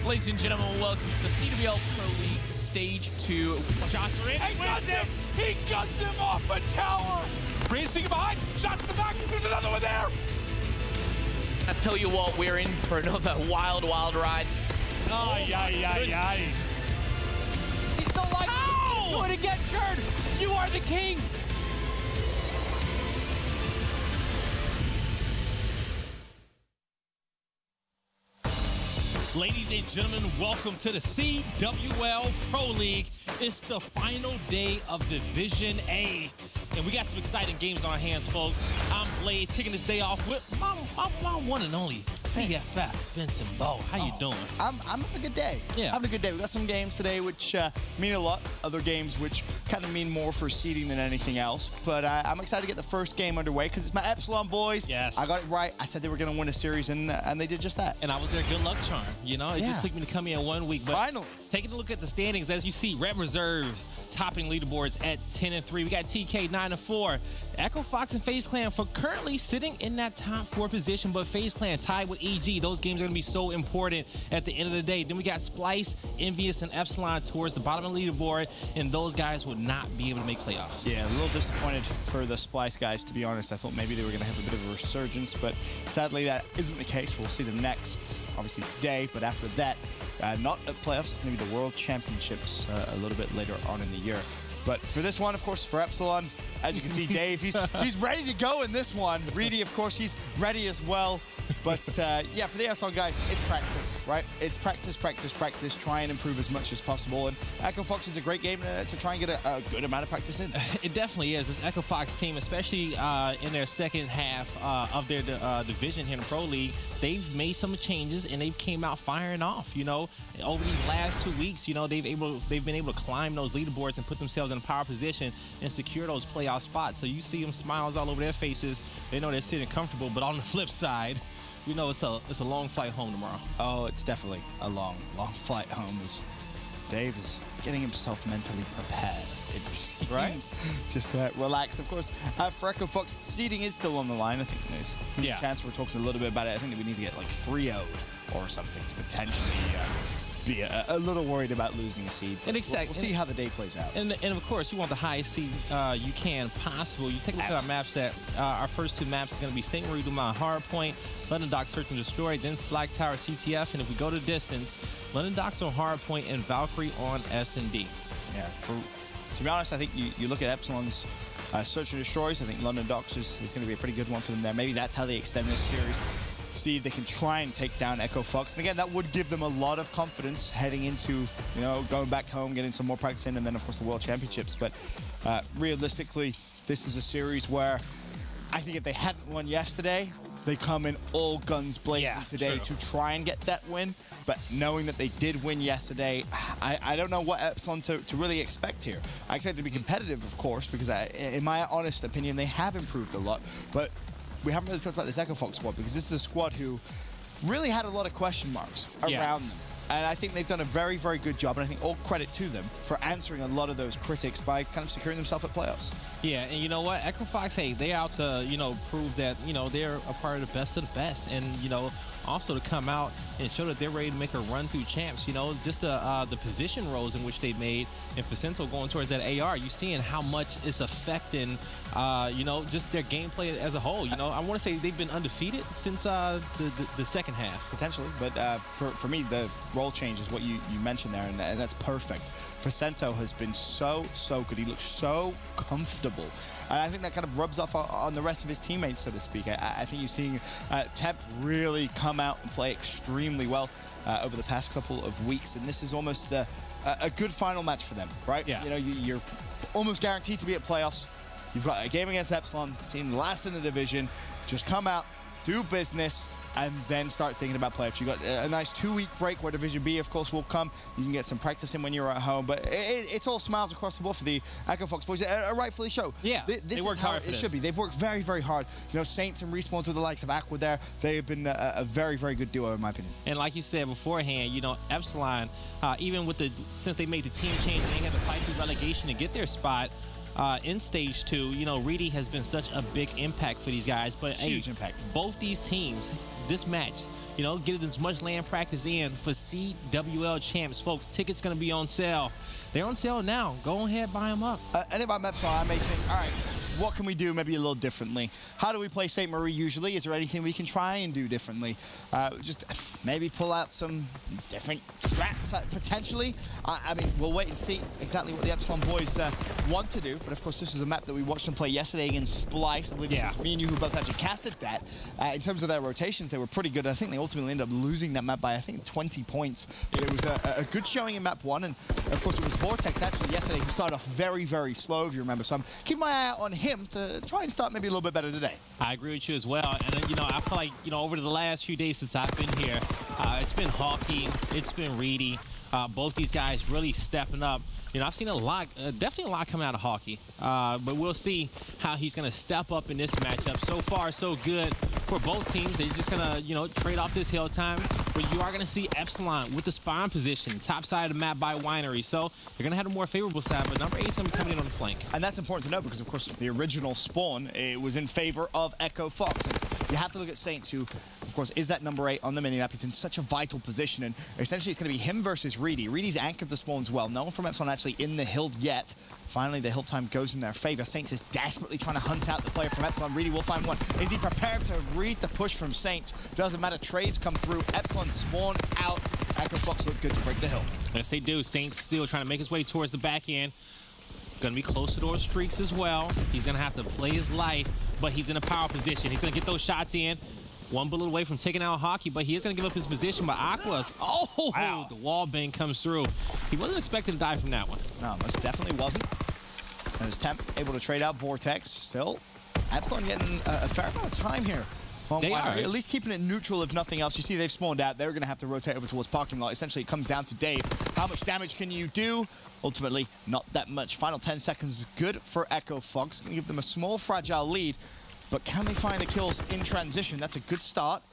Ladies and gentlemen, welcome to the CWL Pro League Stage 2. Shots are in. He guns him! He guns him off a tower! Racing behind, shots in the back, there's another one there! I tell you what, we're in for another wild ride. Ay, ay, ay, ay. He's still alive. Ow! Do it again, Kurt! You are the king! Ladies and gentlemen, welcome to the CWL Pro League. It's the final day of Division A. And we got some exciting games on our hands, folks. I'm Blaze, kicking this day off with my one and only PFF, Vincent Bowe. How you doing? I'm having a good day. Yeah. Having a good day. We got some games today which mean a lot. Other games which kind of mean more for seeding than anything else. But I'm excited to get the first game underway because it's my Epsilon boys. Yes. I got it right. I said they were going to win a series, and they did just that. And I was their good luck charm. You know, it just took me to come here 1 week. But finally, taking a look at the standings, as you see, Red Reserve topping leaderboards at 10-3. We got TK 9-4. Echo Fox and FaZe Clan for currently sitting in that top 4 position, but FaZe Clan tied with EG. Those games are going to be so important at the end of the day. Then we got Splice, Envious, and Epsilon towards the bottom of the leaderboard, and those guys will not be able to make playoffs. Yeah, a little disappointed for the Splice guys, to be honest. I thought maybe they were going to have a bit of a resurgence, but sadly that isn't the case. We'll see them next, obviously today, but after that, not at playoffs. It's going to be the World Championships a little bit later on in the year. But for this one, of course, for Epsilon, as you can see, Dave, he's ready to go in this one. Reedy, of course, he's ready as well. But, yeah, for the Epsilon guys, it's practice, right? It's practice, practice, practice. Try and improve as much as possible. And Echo Fox is a great game to try and get a good amount of practice in. It definitely is. This Echo Fox team, especially in their second half of their division here in the Pro League, they've made some changes, and they've came out firing off. You know, over these last 2 weeks, you know, they've been able to climb those leaderboards and put themselves in a power position and secure those playoff spots. So you see them smiles all over their faces. They know they're sitting comfortable, but on the flip side, you know it's a long flight home tomorrow. Oh, it's definitely a long flight home. As Dave is getting himself mentally prepared. It's right. Just relaxed. Of course, for Echo Fox, seeding is still on the line. I think there's a chance we're talking a little bit about it. I think that we need to get like 3-0'd or something to potentially be a little worried about losing a seed. And we'll see how the day plays out. And of course, you want the highest seed you can possible. You take a look at our maps. That our first 2 maps is going to be St. Marie Dumas Hardpoint, London Docks Search and Destroy, then Flak Tower CTF, and if we go to distance, London Docks on Hardpoint and Valkyrie on S&D. Yeah, to be honest, I think you look at Epsilon's Search and Destroys. I think London Docks is going to be a pretty good one for them there. Maybe that's how they extend this series. See if they can try and take down Echo Fox. And again, that would give them a lot of confidence heading into, you know, going back home, getting some more practice in, and then, of course, the World Championships. But realistically, this is a series where I think if they hadn't won yesterday, they come in all guns blazing today to try and get that win. But knowing that they did win yesterday, I don't know what Epsilon to really expect here. I expect it to be competitive, of course, because in my honest opinion, they have improved a lot. But we haven't really talked about this Echo Fox squad because this is a squad who really had a lot of question marks around them. And I think they've done a very, very good job, and I think all credit to them for answering a lot of those critics by kind of securing themselves at playoffs. Yeah, and you know what? Echo Fox, hey, they're out to, you know, prove that, you know, they're a part of the best of the best. And, you know, also to come out and show that they're ready to make a run through champs. You know, just the position roles in which they've made, and Facento going towards that AR, you're seeing how much it's affecting, you know, just their gameplay as a whole. You know, I want to say they've been undefeated since the second half. Potentially, but for me, the role change is what you mentioned there, and that's perfect. Facento has been so good. He looks so comfortable, and I think that kind of rubs off on the rest of his teammates, so to speak. I think you're seeing Temp really come out and play extremely well over the past couple of weeks, and this is almost a good final match for them, right? Yeah. You know, you're almost guaranteed to be at playoffs. You've got a game against Epsilon, team last in the division. Just come out, do business, and then start thinking about playoffs. You got a nice 2-week break where Division B, of course, will come. You can get some practice in when you're at home, but it's all smiles across the board for the Echo Fox boys. Rightfully so. Yeah, this they is worked how hard for it this. should be. They've worked very, very hard. You know, Saints and Respawns with the likes of Aqua there. They have been a very, very good duo, in my opinion. And like you said beforehand, you know, Epsilon, even with since they made the team change, they had to fight through relegation to get their spot. In Stage 2, you know, Reedy has been such a big impact for these guys. But Huge impact. Both these teams, this match, you know, get as much land practice in for CWL champs. Folks, tickets going to be on sale. They're on sale now. Go ahead, buy them up. And if I'm Epsilon, I may think, all right, what can we do maybe a little differently? How do we play St. Marie usually? Is there anything we can try and do differently? Just maybe pull out some different strats, potentially. I mean, we'll wait and see exactly what the Epsilon boys want to do. But, of course, this is a map that we watched them play yesterday against Splice. I believe it was me and you who both actually casted that. In terms of their rotations, they were pretty good. I think they ultimately ended up losing that map by, I think, 20 points. But it was a good showing in map 1. And, of course, it was Vortex, actually, yesterday, who started off very, very slow, if you remember. So I'm keeping my eye out on him to try and start maybe a little bit better today. I agree with you as well. And, you know, I feel like, you know, over the last few days since I've been here, it's been Hawkey, it's been Reedy. Both these guys really stepping up. You know, I've seen a lot, definitely a lot coming out of Hawkey. But we'll see how he's going to step up in this matchup. So far, so good for both teams. They're just going to, you know, trade off this hill time. But you are going to see Epsilon with the spawn position, top side of the map by Winery. So they're going to have a more favorable side, but number 8 is going to be coming in on the flank. And that's important to know because, of course, the original spawn, it was in favor of Echo Fox. And you have to look at Saints, who, of course, is that number 8 on the minimap. He's in such a vital position, and essentially it's going to be him versus Reedy. Reedy's anchored the spawns well. No one from Epsilon actually in the hill yet. Finally, the hill time goes in their favor. Saints is desperately trying to hunt out the player from Epsilon. Reedy will find one. Is he prepared to read the push from Saints? Doesn't matter. Trades come through. Epsilon spawn out. Echo Fox look good to break the hill. Yes, they do. Saints still trying to make his way towards the back end. Going to be close to those streaks as well. He's going to have to play his life, but he's in a power position. He's going to get those shots in. One bullet away from taking out Hawkey, but he is going to give up his position. But Aqua's, wow. The wall bang comes through. He wasn't expecting to die from that one. No, most definitely wasn't. And his Temp able to trade out Vortex. Still, Epsilon getting a fair amount of time here. Well, they are. At least keeping it neutral, if nothing else. You see they've spawned out. They're going to have to rotate over towards parking lot. Essentially, it comes down to Dave. How much damage can you do? Ultimately, not that much. Final 10 seconds is good for Echo Fox. Going to give them a small, fragile lead. But can they find the kills in transition? That's a good start.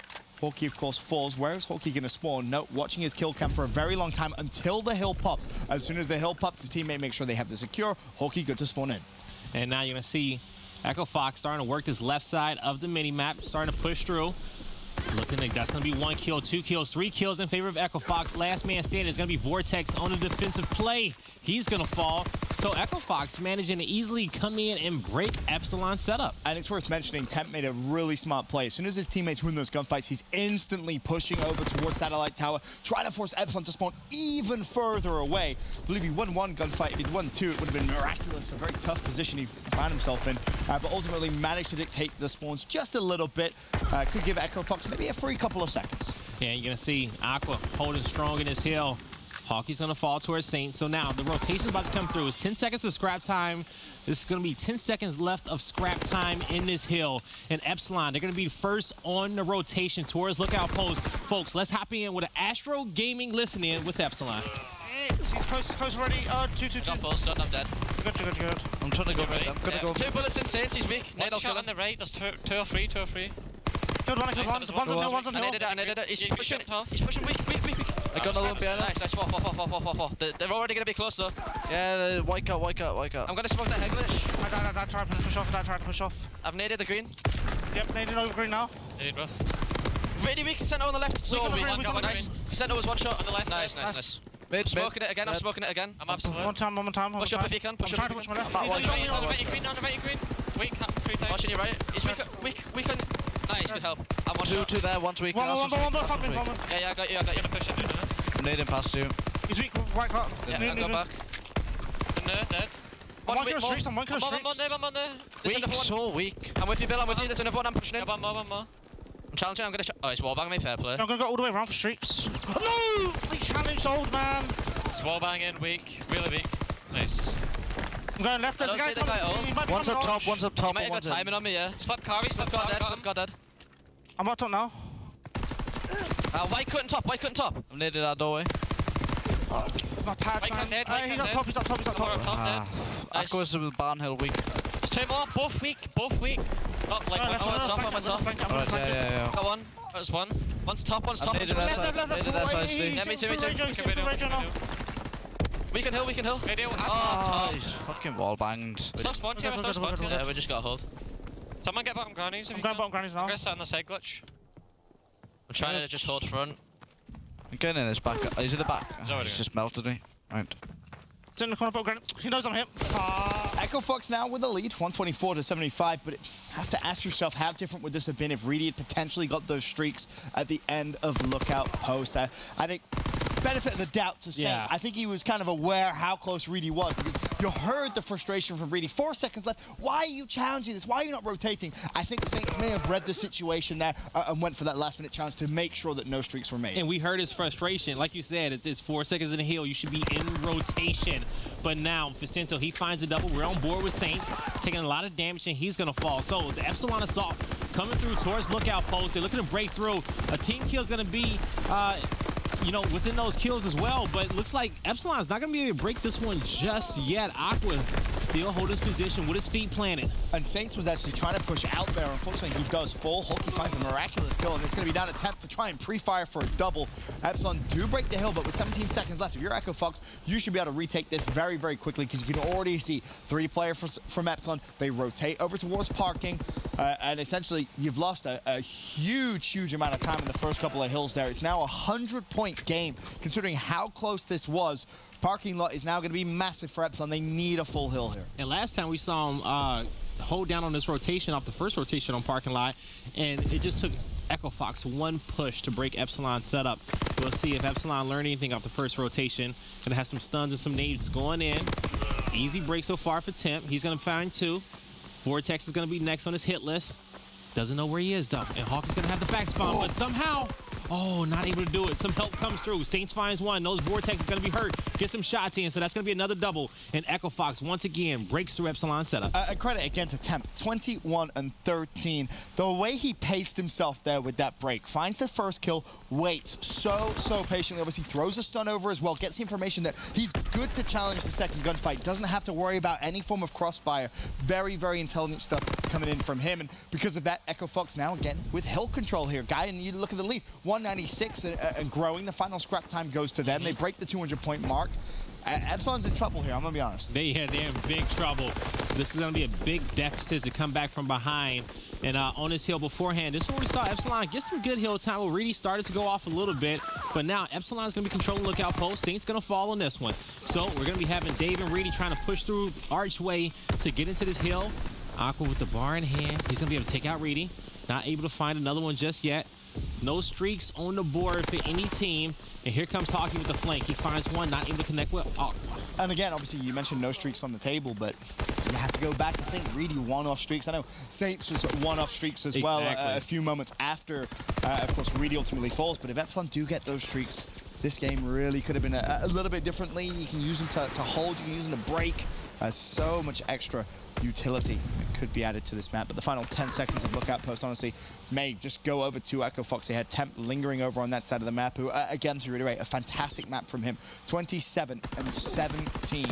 Hawkey, of course, falls. Where is Hawkey going to spawn? No, watching his kill cam for a very long time until the hill pops. As soon as the hill pops, his teammate makes sure they have the secure. Hawkey good to spawn in. And now you're going to see Echo Fox starting to work this left side of the mini-map, starting to push through. Looking like that's going to be 1 kill, 2 kills, 3 kills in favor of Echo Fox. Last man standing is going to be Vortex on the defensive play. He's going to fall. So Echo Fox managing to easily come in and break Epsilon's setup. And it's worth mentioning, Temp made a really smart play. As soon as his teammates win those gunfights, he's instantly pushing over towards Satellite Tower, trying to force Epsilon to spawn even further away. I believe he won 1 gunfight. If he'd won 2, it would have been miraculous. A very tough position he found himself in. But ultimately managed to dictate the spawns just a little bit. Could give Echo Fox maybe a free couple of seconds. Yeah, you're going to see Aqua holding strong in his hill. Hawkey's going to fall towards Saints. So now the rotation's about to come through. It's 10 seconds of scrap time. This is going to be 10 seconds left of scrap time in this hill. And Epsilon, they're going to be first on the rotation towards Lookout Post. Folks, let's hop in with an Astro Gaming listen-in with Epsilon. He's close already. 2. Not full stun, I'm dead. Good. I'm trying to go ready. I'm going to go. 2 bullets in Saints, he's weak. One shot on the right. There's two or three. Killed one. One's on the I needed it. He's pushing weak. I got another one behind him. Nice. 4. They're already going to be close, though. Yeah, white cut. I'm going to smoke that head glitch. I tried to push off. I've naded the green. Yep, naded over green now. Naded, bro. Really weak. Center on the left. So weak. Nice. Center was 1 shot on the left. Nice. Mid, smoking it again. I'm smoking it again. I'm absolute. One time. Push up if you can. I'm trying to push my left. On the right green. Weak, 3 times. Watching you right. He's weak on... Nice, good help. I'm 1 shot. Two there, one's weak. One. Yeah, I got you. I'm gonna push him. I'm nading past you. He's weak, white cut. Yeah, I'll go back. The nerd, dead. One kill streaks. I'm on there. Weak, So weak. I'm with you, Bill. I'm with you. There's another one I'm pushing in. One more. I'm challenging. I'm going to shot. Oh, it's wallbang me. Fair play. I'm going to go all the way around for streaks. No! He challenged old man. It's wall banging, weak. Really weak. Nice. I'm going left. There's a guy coming. One's up top. You might have got timing on me, yeah. Slap Carvey. Got dead. I'm up top now. White cutting top. I'm near that doorway. My pad, man. He's up top. Aqua's with Barnhill weak. There's 2 more. Both weak. Not like I'm on top. Yeah. Got one. There's one. One's top. Left. Yeah, me too. We can hill. Radio. Oh, He's fucking wall banged. Stop spawn here. yeah, we just got a hold. Someone get bottom grannies if I'm you going can. bottom grannies now. I'm gonna sit on the side glitch. I'm trying to just hold front. I'm getting in his back. He's in the back. He's already He's just melted me. Right. He's in the corner, but he knows I'm him. Echo Fox now with the lead, 124 to 75, but have to ask yourself how different would this have been if Reedy had potentially got those streaks at the end of Lookout Post. I think benefit of the doubt to Saints. Yeah. I think he was kind of aware how close Reedy was, because you heard the frustration from Reedy. 4 seconds left. Why are you challenging this? Why are you not rotating? I think Saints may have read the situation there and went for that last-minute challenge to make sure that no streaks were made. And we heard his frustration. Like you said, it's 4 seconds in the hill. You should be in rotation. But now, Vicento, he finds a double. We're on board with Saints, taking a lot of damage, and he's going to fall. So the Epsilon Assault coming through towards Lookout Post. They're looking to break through. A team kill is going to be within those kills as well, but it looks like Epsilon's not going to be able to break this one just yet. Aqua still hold his position with his feet planted. And Saints was actually trying to push out there. Unfortunately, he does fall. Hulky finds a miraculous kill, and it's going to be down attempt to try and pre-fire for a double. Epsilon do break the hill, but with 17 seconds left, if you're Echo Fox, you should be able to retake this very, very quickly, because you can already see 3 players from Epsilon. They rotate over towards parking, and essentially, you've lost a huge amount of time in the first couple of hills there. It's now a 100-point game, considering how close this was. Parking lot is now going to be massive for Epsilon. They need a full hill here. And last time we saw him hold down on this rotation off the first rotation on parking lot, and it just took Echo Fox 1 push to break Epsilon's setup. We'll see if Epsilon learned anything off the first rotation. Gonna have some stuns and some nades going in. Easy break so far for Temp. He's gonna find 2. Vortex is gonna be next on his hit list. Doesn't know where he is though. And Hawk is gonna have the back spawn, but somehow, oh, not able to do it. Some help comes through. Saints finds 1. Knows Vortex is going to be hurt. Gets some shots in, so that's going to be another double. And Echo Fox, once again, breaks through Epsilon setup. Credit again to Temp, 21 and 13. The way he paced himself there with that break, finds the first kill, waits so patiently. Obviously, throws a stun over as well, gets the information that he's good to challenge the second gunfight. Doesn't have to worry about any form of crossfire. Very, very intelligent stuff coming in from him. And because of that, Echo Fox now, again, with hill control here. Guy, and you look at the lead, 196 and growing. The final scrap time goes to them. They break the 200-point mark. Epsilon's in trouble here, I'm going to be honest. They're in big trouble. This is going to be a big deficit to come back from behind. And on this hill beforehand, this is where we saw Epsilon get some good hill time. Well, Reedy started to go off a little bit, but now Epsilon's going to be controlling Lookout Post. Saints going to fall on this one. So we're going to be having Dave and Reedy trying to push through Archway to get into this hill. Aqua with the bar in hand. He's going to be able to take out Reedy. Not able to find another one just yet. No streaks on the board for any team. And here comes Hockey with the flank. He finds 1, not able to connect with Aqua. And again, obviously, you mentioned no streaks on the table, but you have to go back and think. Reedy one-off streaks. I know Saints was one-off streaks as well a few moments after, of course, Reedy ultimately falls. But if Epsilon do get those streaks, this game really could have been a little bit differently. You can use them to hold. You can use them to break. So much extra utility that could be added to this map. But the final 10 seconds of Lookout Post, honestly, may just go over to Echo Fox. They had Temp lingering over on that side of the map, who, again, to reiterate, a fantastic map from him. 27 and 17.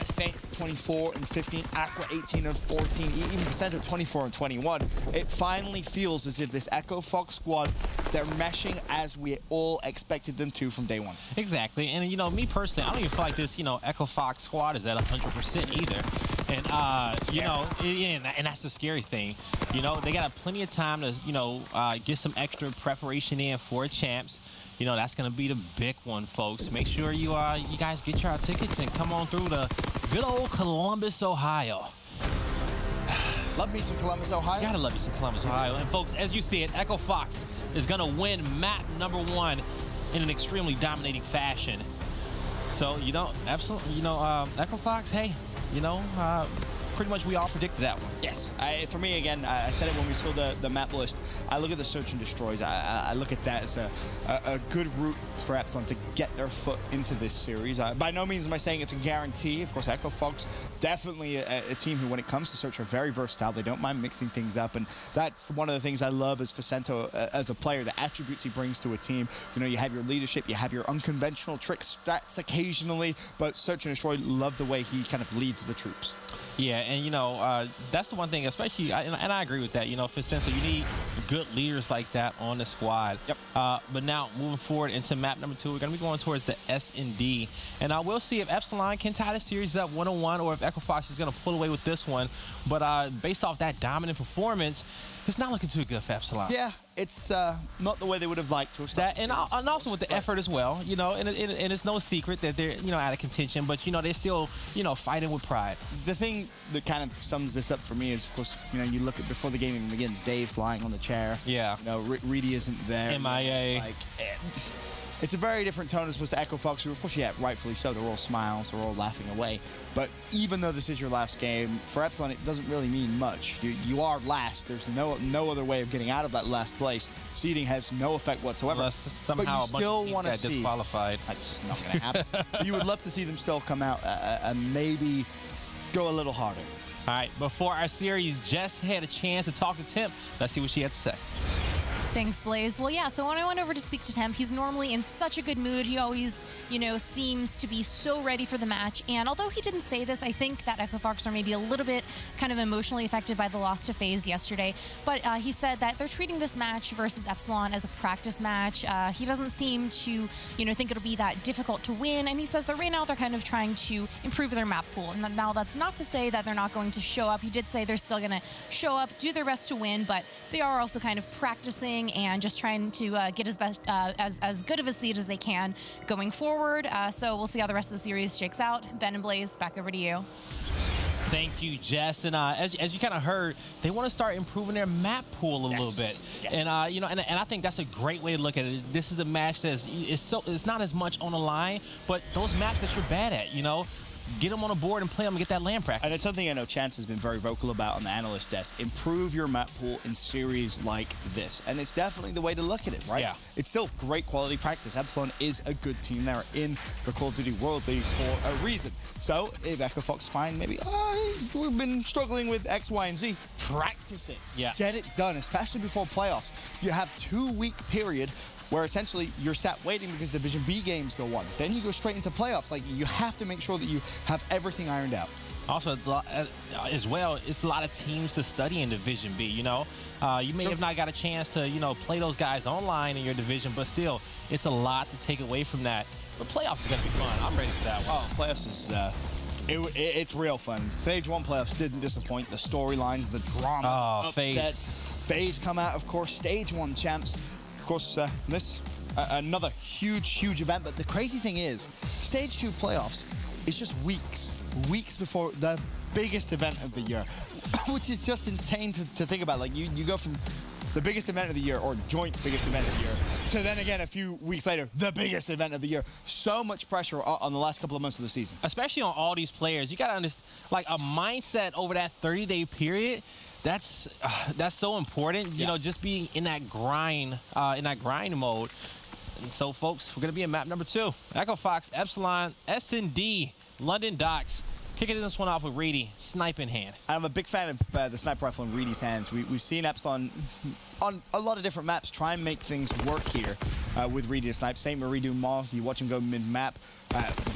Saints 24 and 15, Aqua 18 and 14, even Vicento 24 and 21. It finally feels as if this Echo Fox squad, they're meshing as we all expected them to from day one. Exactly, and you know, me personally, I don't even feel like this, Echo Fox squad is at 100% either. And you know, and that's the scary thing. They got plenty of time to get some extra preparation in for champs. That's going to be the big one, folks. Make sure you guys get your tickets and come on through to good old Columbus, Ohio. Love me some Columbus, Ohio. Gotta love you some Columbus, Ohio. And folks, as you see it, Echo Fox is going to win map number 1 in an extremely dominating fashion. So, absolutely, Echo Fox, hey, pretty much we all predicted that one. Yes. For me, again, I said it when we saw the map list. I look at the Search and Destroys. I look at that as a good route for Epsilon to get their foot into this series. By no means am I saying it's a guarantee. Of course, Echo Fox, definitely a team who, when it comes to Search, are very versatile. They don't mind mixing things up, and that's one of the things I love as Vicento as a player, the attributes he brings to a team. You have your leadership, you have your unconventional trick stats occasionally, but Search and Destroy love the way he kind of leads the troops. Yeah, and that's the one thing, especially, and I agree with that. Vicento, you need good leaders like that on the squad. Yep. But now, moving forward into map number 2, we're going to be going towards the S&D. And we'll see if Epsilon can tie the series up 1-1 or if Echo Fox is going to pull away with this one. But based off that dominant performance, it's not looking too good for Epsilon. Yeah, it's not the way they would have liked to have started. And also with the effort as well, you know, and it's no secret that they're, you know, out of contention, but, you know, they're still, you know, fighting with pride. The thing that kind of sums this up for me is, of course, you know, you look at before the game even begins, Dave's lying on the chair. Yeah. You know, Reedy isn't there. MIA. Like, it's a very different tone as opposed to Echo Fox, who, of course, yeah, rightfully so. They're all smiles. They're all laughing away. But even though this is your last game, for Epsilon, it doesn't really mean much. You are last. There's no other way of getting out of that last place. Seeding has no effect whatsoever. Unless somehow but you still want to see disqualified. That's just not going to happen. You would love to see them still come out and maybe go a little harder. All right, before our series, Jess had a chance to talk to Temp. Let's see what she had to say. Thanks, Blaze. Well, yeah, so when I went over to speak to Temp, he's normally in such a good mood. He always, you know, seems to be so ready for the match. And although he didn't say this, I think that Echo Fox are maybe a little bit kind of emotionally affected by the loss to FaZe yesterday. But he said that they're treating this match versus Epsilon as a practice match. He doesn't seem to, you know, think it'll be that difficult to win. And he says that right now they're kind of trying to improve their map pool. And now that's not to say that they're not going to show up. He did say they're still going to show up, do their best to win, but they are also kind of practicing and just trying to get as best as good of a seed as they can going forward. So we'll see how the rest of the series shakes out. Ben and Blaze, back over to you. Thank you, Jess. And as you kind of heard, they want to start improving their map pool a little bit. Yes. And you know, and I think that's a great way to look at it. This is a match it's not as much on the line, but those maps that you're bad at, you know, get them on a board and play them and get that land practice. And it's something I know Chance has been very vocal about on the analyst desk. Improve your map pool in series like this. And it's definitely the way to look at it, right? Yeah. It's still great quality practice. Epsilon is a good team. They're in the Call of Duty World League for a reason. So if Echo Fox find maybe, we've been struggling with X, Y, and Z, practice it. Yeah. Get it done, especially before playoffs. You have 2-week period where essentially you're sat waiting because Division B games go on. Then you go straight into playoffs. Like, you have to make sure that you have everything ironed out. Also, as well, it's a lot of teams to study in Division B, you know. You may have not got a chance to, you know, play those guys online in your division, but still, it's a lot to take away from that. But playoffs is going to be fun. I'm ready for that one. Oh, playoffs is... it's real fun. Stage 1 playoffs didn't disappoint. The storylines, the drama, upsets. FaZe come out, of course, Stage 1 champs. Of course, this another huge event. But the crazy thing is, Stage 2 playoffs is just weeks before the biggest event of the year, which is just insane to think about. Like, you go from the biggest event of the year, or joint biggest event of the year, to then again a few weeks later, the biggest event of the year. So much pressure on the last couple of months of the season. Especially on all these players. You got to understand, like, a mindset over that 30-day period. That's so important. You know, just being in that grind mode. And so, folks, we're gonna be in map number 2. Echo Fox, Epsilon, S&D, London Docks. Kicking this one off with Reedy, snipe in hand. I'm a big fan of the sniper rifle in Reedy's hands. We've seen Epsilon on a lot of different maps try and make things work here with Reedy to snipe. Same with Reedy Mont. You watch him go mid-map.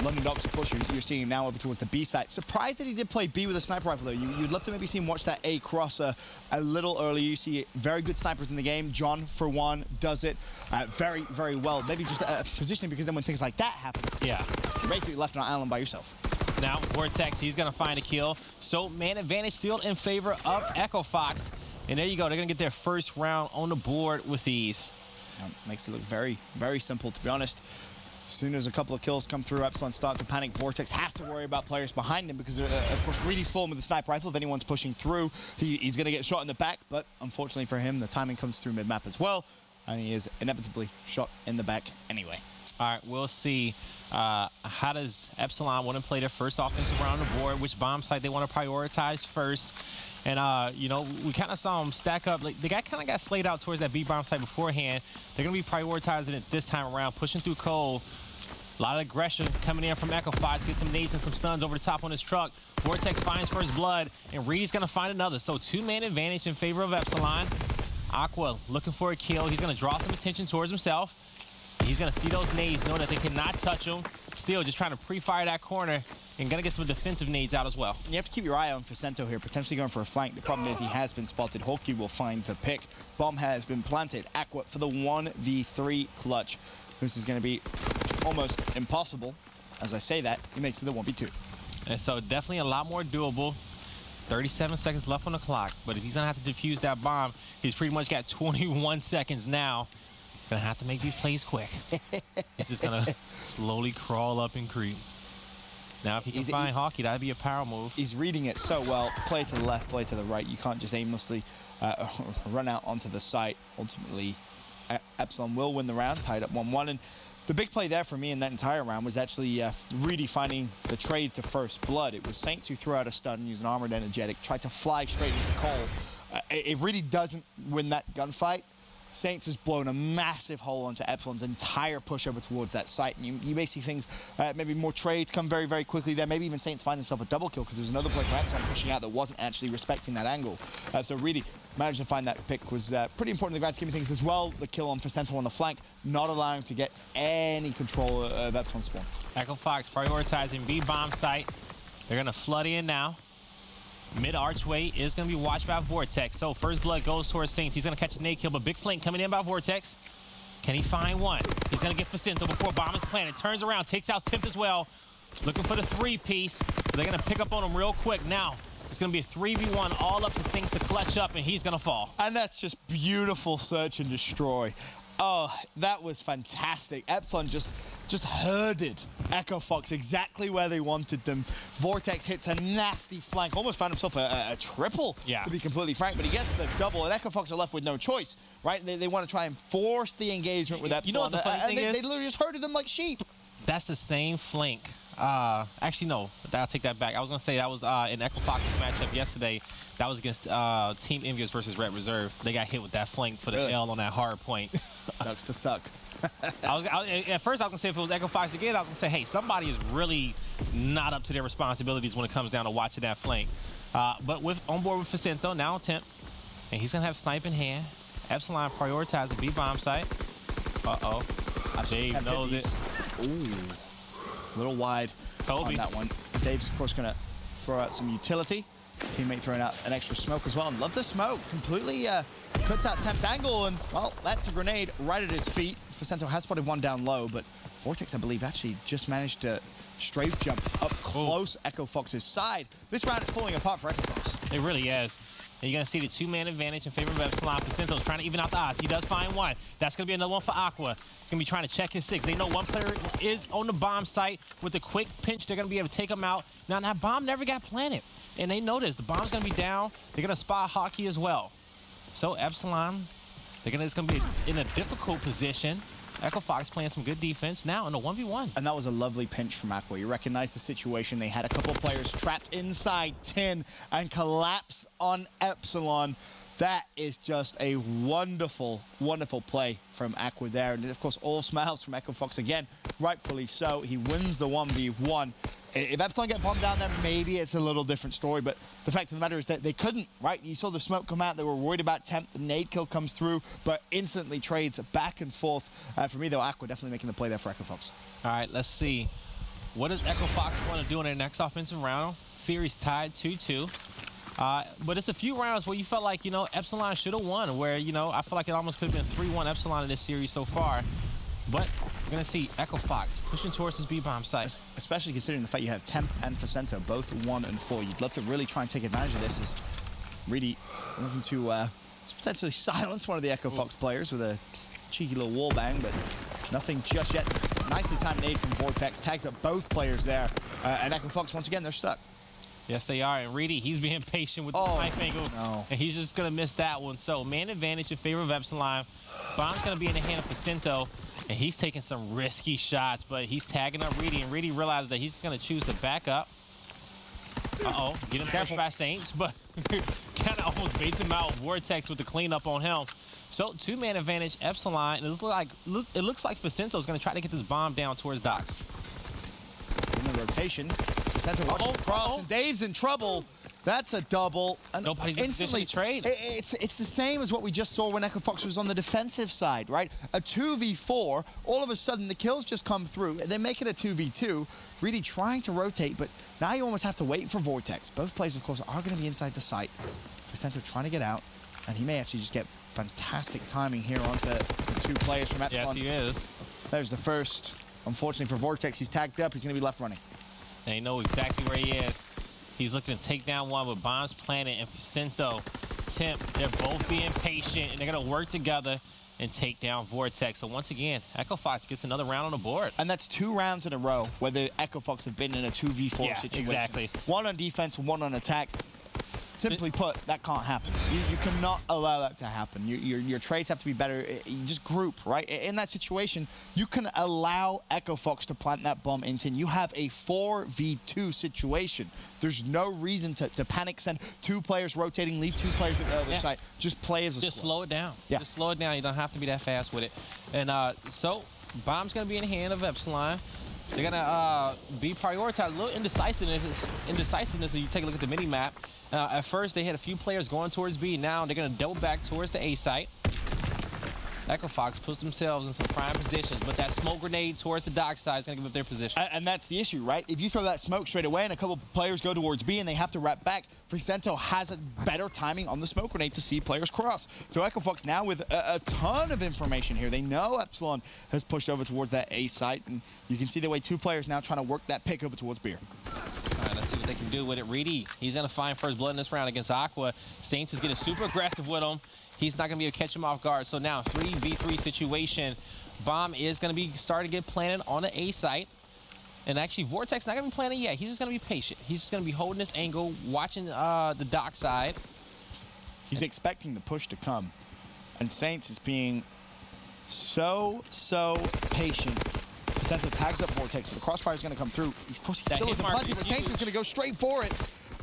London Docks, of course, you're seeing him now over towards the B side. Surprised that he did play B with a sniper rifle, though. You'd love to maybe see him watch that A crosser a little earlier. You see very good snipers in the game. John, for one, does it very well. Maybe just positioning, because then when things like that happen, yeah, you're basically left on an island by yourself. Now, Vortex, he's going to find a kill. So, man advantage still in favor of Echo Fox. And there you go. They're going to get their first round on the board with ease. Makes it look very simple, to be honest. As soon as a couple of kills come through, Epsilon start to panic. Vortex has to worry about players behind him because, of course, Reedy's falling with the sniper rifle. If anyone's pushing through, he's going to get shot in the back. But unfortunately for him, the timing comes through mid-map as well. And he is inevitably shot in the back anyway. All right, we'll see. How does Epsilon want to play their first offensive round on the board? Which bomb site they want to prioritize first? And, you know, we kind of saw them stack up. Like, the guy kind of got slayed out towards that B bomb site beforehand. They're going to be prioritizing it this time around, pushing through Cole. A lot of aggression coming in from Echo Fox. Get some nades and some stuns over the top on his truck. Vortex finds first blood, and Reedy's going to find another. So, 2-man advantage in favor of Epsilon. Aqua looking for a kill. He's going to draw some attention towards himself. He's going to see those nades, know that they cannot touch him. Still just trying to pre-fire that corner and going to get some defensive nades out as well. You have to keep your eye on Facento here, potentially going for a flank. The problem is he has been spotted. Hawkeye will find the pick. Bomb has been planted. Aqua for the 1v3 clutch. This is going to be almost impossible. As I say that, he makes it the 1v2. And so definitely a lot more doable. 37 seconds left on the clock, but if he's gonna have to defuse that bomb, he's pretty much got 21 seconds now. Gonna have to make these plays quick. He's just gonna slowly crawl up and creep. Now, if he can find Hawkeye, that'd be a power move. He's reading it so well. Play to the left, play to the right. You can't just aimlessly run out onto the site. Ultimately, Epsilon will win the round, tied up 1-1. And the big play there for me in that entire round was actually really finding the trade to first blood. It was Saints who threw out a stun, used an armored energetic, tried to fly straight into Cole. It really doesn't win that gunfight. Saints has blown a massive hole onto Epsilon's entire push over towards that site. And you may see things, maybe more trades come very, very quickly there. Maybe even Saints find themselves a double kill because there was another player from Epsilon pushing out that wasn't actually respecting that angle. So really, managing to find that pick was pretty important in the grand scheme of things as well. The kill on Facento on the flank, not allowing to get any control of Epsilon spawn. Echo Fox prioritizing B bomb site. They're going to flood in now. Mid archway is going to be watched by Vortex. So first blood goes towards Saints. He's going to catch a nade kill, but big flank coming in by Vortex. Can he find one? He's going to get Facento before bomb is planted. Turns around, takes out Temp as well. Looking for the 3-piece. They're going to pick up on him real quick. Now, it's going to be a 3v1 all up to Saints to clutch up, and he's going to fall. And that's just beautiful search and destroy. Oh, that was fantastic. Epsilon just herded Echo Fox exactly where they wanted them. Vortex hits a nasty flank, almost found himself a triple, to be completely frank, but he gets the double, and Echo Fox are left with no choice, right? They want to try and force the engagement with Epsilon. You know what the funny thing is? They literally just herded them like sheep. That's the same flank. Actually, no. I'll take that back. I was going to say that was in Echo Fox's matchup yesterday. That was against Team Envious versus Red Reserve. They got hit with that flank for the L on that hard point. Sucks to suck. At first, I was going to say if it was Echo Fox again, I was going to say, hey, somebody is really not up to their responsibilities when it comes down to watching that flank. But on board with Facento, now Temp, and he's going to have snipe in hand. Epsilon prioritizing B bomb site. Uh-oh. Dave knows it. Ooh. A little wide on that one. Dave's, of course, going to throw out some utility. Teammate throwing out an extra smoke as well. And love the smoke. Completely cuts out Temp's angle. And, well, that's a grenade right at his feet. Facento has spotted one down low, but Vortex, I believe, actually just managed to strafe jump up close Echo Fox's side. This round is falling apart for Echo Fox. It really is. And you're going to see the two-man advantage in favor of Epsilon. Facento's trying to even out the odds. He does find one. That's going to be another one for Aqua. He's going to be trying to check his 6. They know one player is on the bomb site. With a quick pinch, they're going to be able to take him out. Now, that bomb never got planted. And they know this. The bomb's going to be down. They're going to spot Hawkeye as well. So, Epsilon, it's going to be in a difficult position. Echo Fox playing some good defense now in a 1v1. And that was a lovely pinch from Aqua. You recognize the situation. They had a couple of players trapped inside 10 and collapse on Epsilon. That is just a wonderful, wonderful play from Aqua there. And, of course, all smiles from Echo Fox again. Rightfully so. He wins the 1v1. If Epsilon get bombed down there, maybe it's a little different story. But the fact of the matter is that they couldn't, right? You saw the smoke come out. They were worried about Temp. The nade kill comes through, but instantly trades back and forth. For me, though, Aqua definitely making the play there for Echo Fox. All right, let's see. What does Echo Fox want to do in their next offensive round? Series tied 2-2. But it's a few rounds where you felt like, Epsilon should have won, where, I feel like it almost could have been 3-1 Epsilon in this series so far. But we're going to see Echo Fox pushing towards his B-bomb site. Especially considering the fact you have Temp and Facento, both 1 and 4. You'd love to really try and take advantage of this. As really looking to potentially silence one of the Echo Fox players with a cheeky little wall bang, but nothing just yet. Nicely timed nade from Vortex. Tags up both players there. And Echo Fox, once again, they're stuck. Yes, they are. And Reedy, he's being patient with the knife angle. No. And he's just going to miss that one. So, man advantage in favor of Epsilon. Bomb's going to be in the hand of Facento. And he's taking some risky shots, but he's tagging up Reedy. And Reedy realizes that he's going to choose to back up. Uh-oh. Get him pushed by Saints, but kind of almost baits him out. Vortex with the cleanup on him. So, two-man advantage, Epsilon. And it looks like Facento's going to try to get this bomb down towards Docks. In the rotation. Facento watching cross, and Dave's in trouble. That's a double. And nobody's instantly trade. It's the same as what we just saw when Echo Fox was on the defensive side, right? A 2v4, all of a sudden the kills just come through, and they make it a 2v2. Really trying to rotate, but now you almost have to wait for Vortex. Both players, of course, are going to be inside the site. Facento trying to get out, and he may actually just get fantastic timing here onto the two players from Epsilon. Yes, he is. There's the first. Unfortunately for Vortex, he's tagged up. He's going to be left running. They know exactly where he is. He's looking to take down one with bombs planted, and Facento, Temp, they're both being patient, and they're going to work together and take down Vortex. So once again, Echo Fox gets another round on the board. And that's 2 rounds in a row where the Echo Fox have been in a 2v4 situation. Exactly. One on defense, one on attack. Simply put, that can't happen. You cannot allow that to happen. Your trades have to be better. You just group, right? In that situation, you can allow Echo Fox to plant that bomb in tin. You have a 4v2 situation. There's no reason to panic, send 2 players rotating, leave 2 players at the other side. Just play as a Just squad. slow it down. Yeah. Just slow it down. You don't have to be that fast with it. And so, bomb's going to be in the hand of Epsilon. They're going to be prioritized. A little indecisiveness if you take a look at the mini-map. At first, they had a few players going towards B. Now they're going to double back towards the A site. Echo Fox puts themselves in some prime positions, but that smoke grenade towards the dock side is going to give up their position. And that's the issue, right? If you throw that smoke straight away and a couple players go towards B and they have to wrap back, Facento has a better timing on the smoke grenade to see players cross. So Echo Fox now with a ton of information here. They know Epsilon has pushed over towards that A site, and you can see the way 2 players now trying to work that pick over towards B. All right, let's see what they can do with it. Reedy, he's going to find first blood in this round against Aqua. Saints is getting super aggressive with him. He's not going to be able to catch him off guard. So now 3v3 situation. Bomb is going to be starting to get planted on the A site. And actually, Vortex not going to be planted yet. He's just going to be patient. He's just going to be holding this angle, watching the dock side. He's expecting the push to come. And Saints is being so patient. Facento tags up Vortex, but the crossfire is going to come through. Of course, he still isn't plenty, but Saints is going to go straight for it.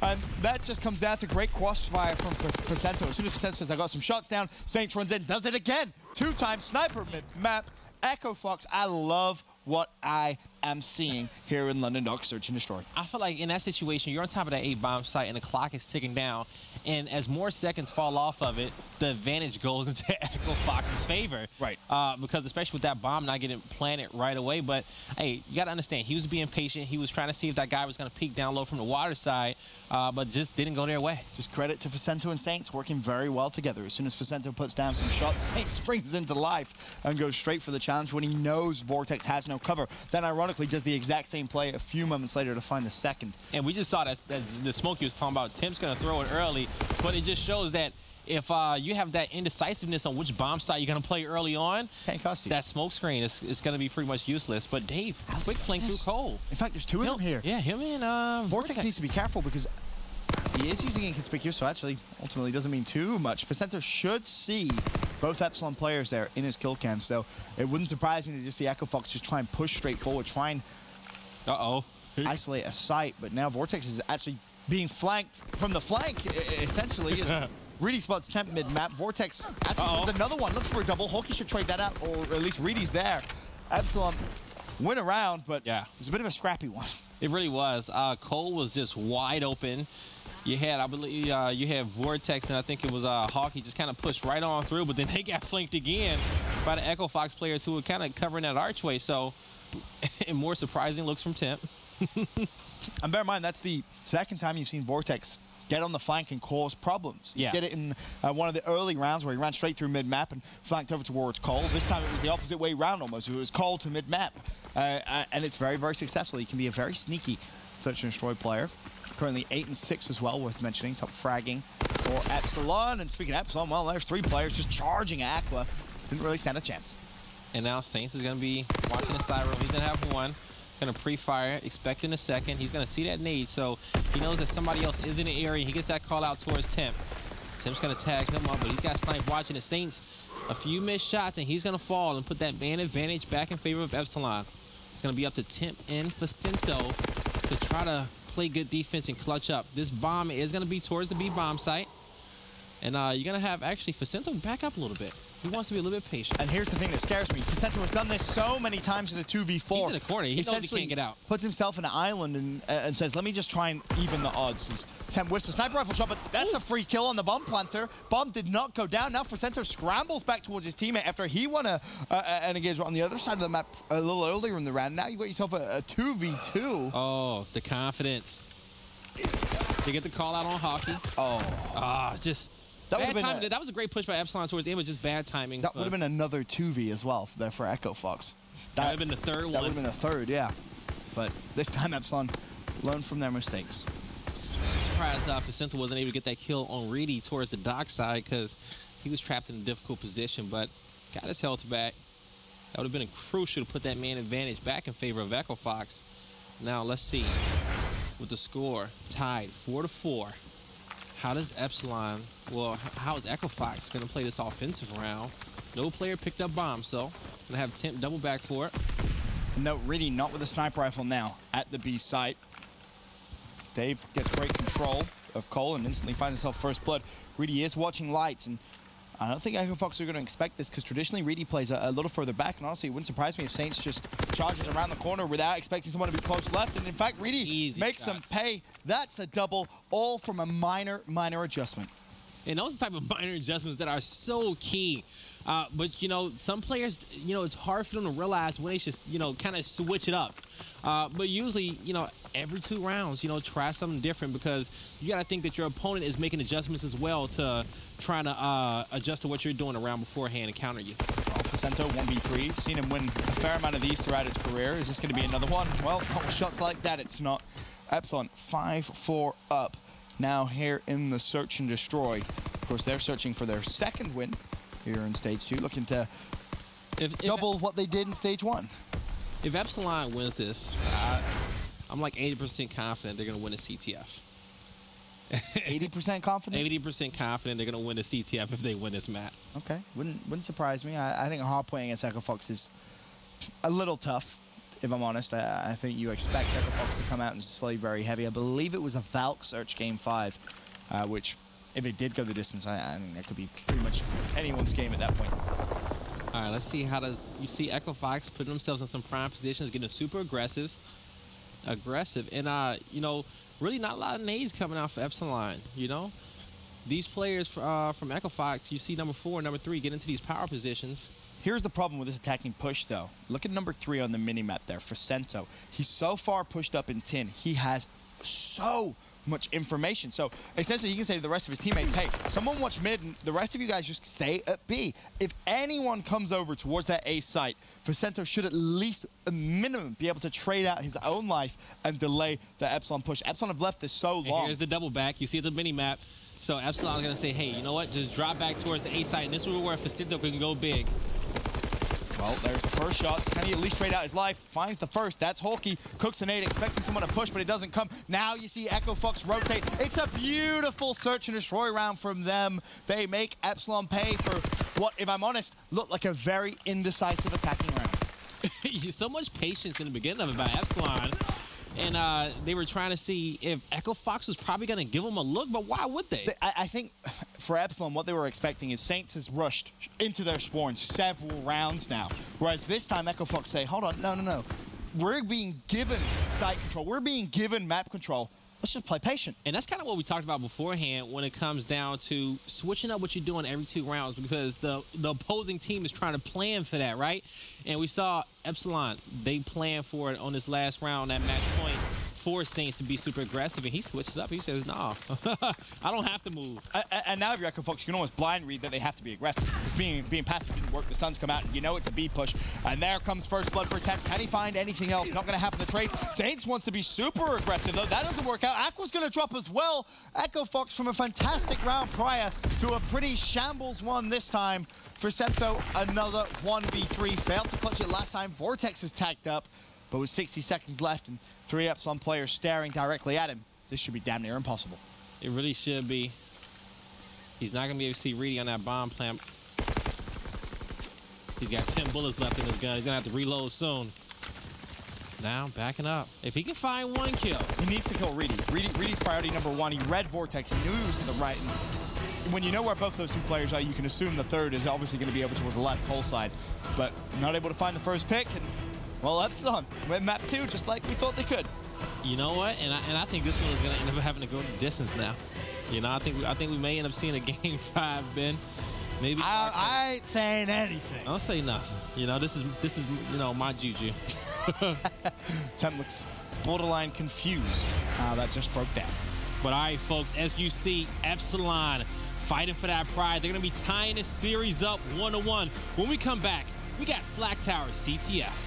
And that just comes down to great crossfire from Facento. As soon as Facento says, I got some shots down, Saints runs in, does it again. 2-time sniper mid-map. Echo Fox, I love what I am seeing here in London Docks Search and Destroy. I feel like in that situation, you're on top of that 8-bomb site and the clock is ticking down. And as more seconds fall off of it, the advantage goes into Echo Fox's favor. Right. Because especially with that bomb not getting planted right away. But, hey, you got to understand, he was being patient. He was trying to see if that guy was going to peek down low from the water side, but just didn't go their way. Just credit to Facento and Saints working very well together. As soon as Facento puts down some shots, Saints springs into life and goes straight for the challenge when he knows Vortex has no cover. Then, ironically, does the exact same play a few moments later to find the second. And we just saw that the smoke you was talking about. Tim's going to throw it early, but it just shows that if you have that indecisiveness on which bomb site you're going to play early on, can't cost you. That smoke screen is going to be pretty much useless. But Dave, quick flank through Cole. In fact, there's 2 of them here. Yeah, him and Vortex needs to be careful because he is using inconspicuous, so actually, ultimately, doesn't mean too much. Facento should see both Epsilon players there in his kill cam, so it wouldn't surprise me to just see Echo Fox just try and push straight forward, try and isolate a site. But now Vortex is actually being flanked from the flank, essentially. Reedy spots Temp mid-map. Vortex actually there's another one. Looks for a double. Hawkey should trade that out, or at least Reedy's there. Epsilon win around, but yeah, it was a bit of a scrappy one. It really was. Cole was just wide open. You had, I believe, you had Vortex, and I think it was Hawkey just kind of pushed right on through, but then they got flanked again by the Echo Fox players who were kind of covering that archway. So, and more surprising looks from Temp. And bear in mind, that's the second time you've seen Vortex get on the flank and cause problems. Yeah. You did it in one of the early rounds where he ran straight through mid-map and flanked over towards Cole. This time it was the opposite way round almost. It was Cole to mid-map. And it's very, very successful. He can be a very sneaky search and destroy player. Currently 8-6 as well, worth mentioning. Top fragging for Epsilon. And speaking of Epsilon, well, there's 3 players just charging Aqua. Didn't really stand a chance. And now Saints is going to be watching the side room. He's going to have one. Going to pre-fire, expecting a second. He's going to see that nade, so he knows that somebody else is in the area. He gets that call out towards Temp. Temp's going to tag him up, but he's got snipe watching the Saints. A few missed shots, and he's going to fall and put that man advantage back in favor of Epsilon. It's going to be up to Temp and Facento to try to play good defense and clutch up. This bomb is going to be towards the B bomb site. And you're going to have, actually, Facento back up a little bit. He wants to be a little bit patient. And here's the thing that scares me. Facento has done this so many times in a 2v4. He's in the corner. He knows he can't get out. Puts himself in an island and says, let me just try and even the odds. Temp whiffs a sniper rifle shot, but that's a free kill on the bomb planter. Bomb did not go down. Now Facento scrambles back towards his teammate after he won an engagement on the other side of the map a little earlier in the round. Now you got yourself a 2v2. Oh, the confidence. They get the call out on Hawkey. Just... That was a great push by Epsilon towards the end, but just bad timing. That would have been another 2v as well there for Echo Fox. That would have been the third one. That would have been the third, yeah. But this time Epsilon learned from their mistakes. I'm surprised Vicente wasn't able to get that kill on Reedy towards the dock side because he was trapped in a difficult position, but got his health back. That would have been crucial to put that man advantage back in favor of Echo Fox. Now let's see, with the score tied 4-4, how does Epsilon, well, how is Echo Fox going to play this offensive round? No player picked up bomb, so gonna have Temp double back for it. No, Reedy not with a sniper rifle now at the B site. Dave gets great control of Cole and instantly finds himself first blood. Reedy is watching lights, and I don't think Echo Fox are going to expect this because traditionally Reedy plays a little further back, and honestly, it wouldn't surprise me if Saints just charges around the corner without expecting someone to be close left. And in fact, Reedy makes them pay. That's a double, all from a minor adjustment. And those are the type of minor adjustments that are so key. But, you know, some players, you know, it's hard for them to realize when they should, you know, kind of switch it up. But usually, you know, every 2 rounds, you know, try something different because you got to think that your opponent is making adjustments as well to trying to adjust to what you're doing around beforehand and counter you. Vicente 1v3, seen him win a fair amount of these throughout his career. Is this going to be another one? Well, not with shots like that, it's not. Epsilon 5-4 up now here in the search and destroy. Of course, they're searching for their second win here in stage 2, looking to double what they did in stage 1. If Epsilon wins this, I'm like 80% confident they're going to win the CTF. 80% confident? 80% confident they're going to win the CTF if they win this map. Okay, wouldn't surprise me. I think hard playing against Echo Fox is a little tough, if I'm honest. I think you expect Echo Fox to come out and slay very heavy. I believe it was a Valk search game 5, which, if it did go the distance, I think that could be pretty much anyone's game at that point. All right, let's see how does you see Echo Fox putting themselves in some prime positions, getting super aggressive, and you know, really not a lot of nades coming out for Epsilon. You know, these players from Echo Fox, you see number 4 and number 3 get into these power positions. Here's the problem with this attacking push, though. Look at number 3 on the mini-map there, Vicente. He's so far pushed up in tin. He has so much information. So essentially, you can say to the rest of his teammates, hey, someone watch mid, and the rest of you guys just stay at B. If anyone comes over towards that A site, Vicente should at least, a minimum, be able to trade out his own life and delay the Epsilon push. Epsilon have left this so long. And here's the double back. You see the mini-map. So Epsilon is going to say, hey, you know what? Just drop back towards the A site, and this is where Vicente can go big. Well, there's the first shots. Can he at least trade out his life? Finds the first. That's Hulky. Cooks an 8, expecting someone to push, but it doesn't come. Now you see Echo Fox rotate. It's a beautiful search and destroy round from them. They make Epsilon pay for what, if I'm honest, looked like a very indecisive attacking round. So much patience in the beginning of it by Epsilon. And they were trying to see if Echo Fox was probably going to give them a look, but why would they? I think for Epsilon, what they were expecting is Saints has rushed into their spawn several rounds now. Whereas this time, Echo Fox say, hold on, no. We're being given site control. We're being given map control. Let's just play patient. And that's kind of what we talked about beforehand when it comes down to switching up what you're doing every 2 rounds because the opposing team is trying to plan for that, right? And we saw Epsilon, they planned for it on this last round, that match point, for Saints to be super aggressive, and he switches up. He says, nah, I don't have to move. And now if you're Echo Fox, you can almost blind read that they have to be aggressive. Because being passive didn't work. The stuns come out, and you know it's a B push. And there comes first blood for Temp. Can he find anything else? Not going to happen to trade. Saints wants to be super aggressive, though. That doesn't work out. Aqua's going to drop as well. Echo Fox from a fantastic round prior to a pretty shambles one this time. For Sento, another 1v3. Failed to clutch it last time. Vortex is tagged up, but with 60 seconds left and 3 Epsilon players staring directly at him, this should be damn near impossible. It really should be. He's not going to be able to see Reedy on that bomb plant. He's got 10 bullets left in his gun. He's going to have to reload soon. Now, backing up. If he can find 1 kill. He needs to kill Reedy. Reedy's priority number 1. He read Vortex. He knew he was to the right. And when you know where both those 2 players are, you can assume the third is obviously going to be over towards the left Cole side. But not able to find the first pick. And, well, Epsilon went map 2 just like we thought they could. You know what? And I think this one is going to end up having to go the distance now. You know, I think we may end up seeing a game 5, Ben. Maybe. I ain't saying anything. Don't say nothing. You know, this is you know, my juju. Temp looks borderline confused how that just broke down. But all right, folks, as you see, Epsilon fighting for that pride. They're going to be tying this series up 1-1. When we come back, we got Flak Tower CTF.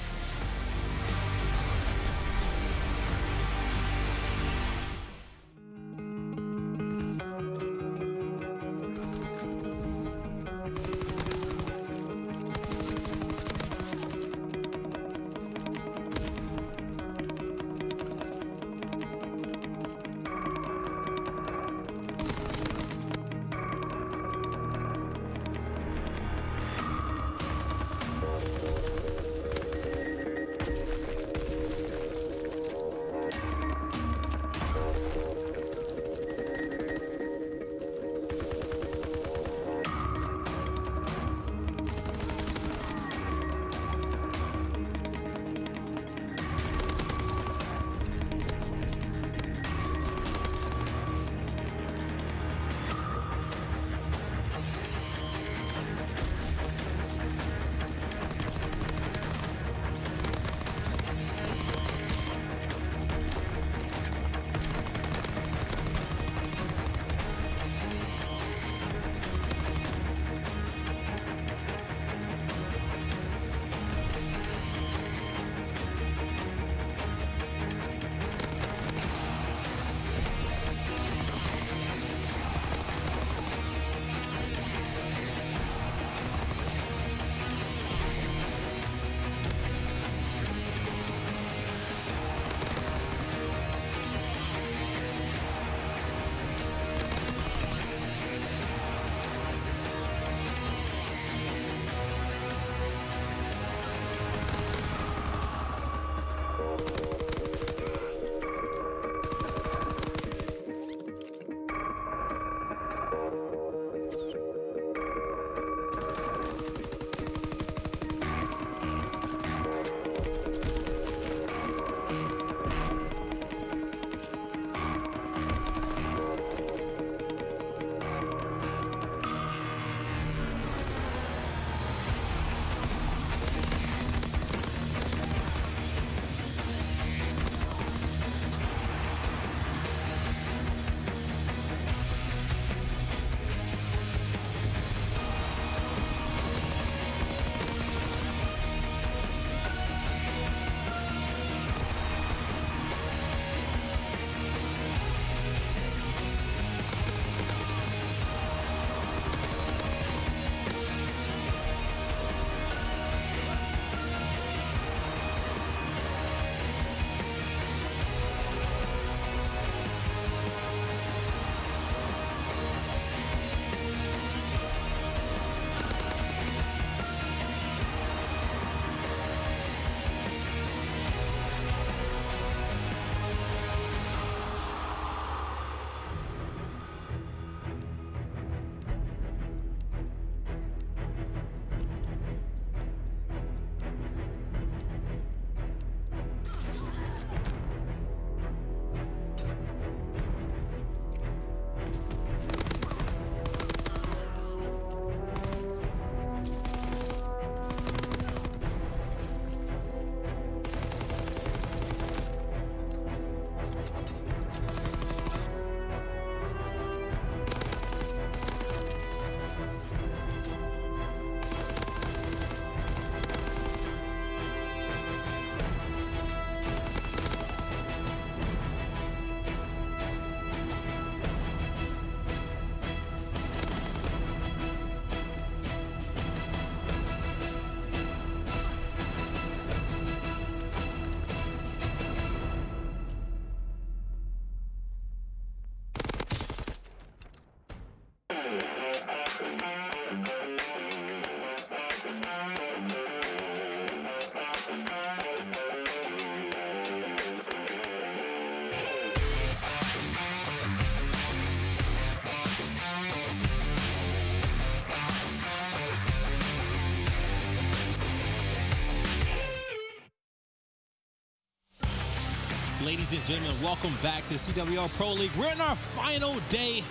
Ladies and gentlemen, welcome back to the CWL Pro League. We're in our final day.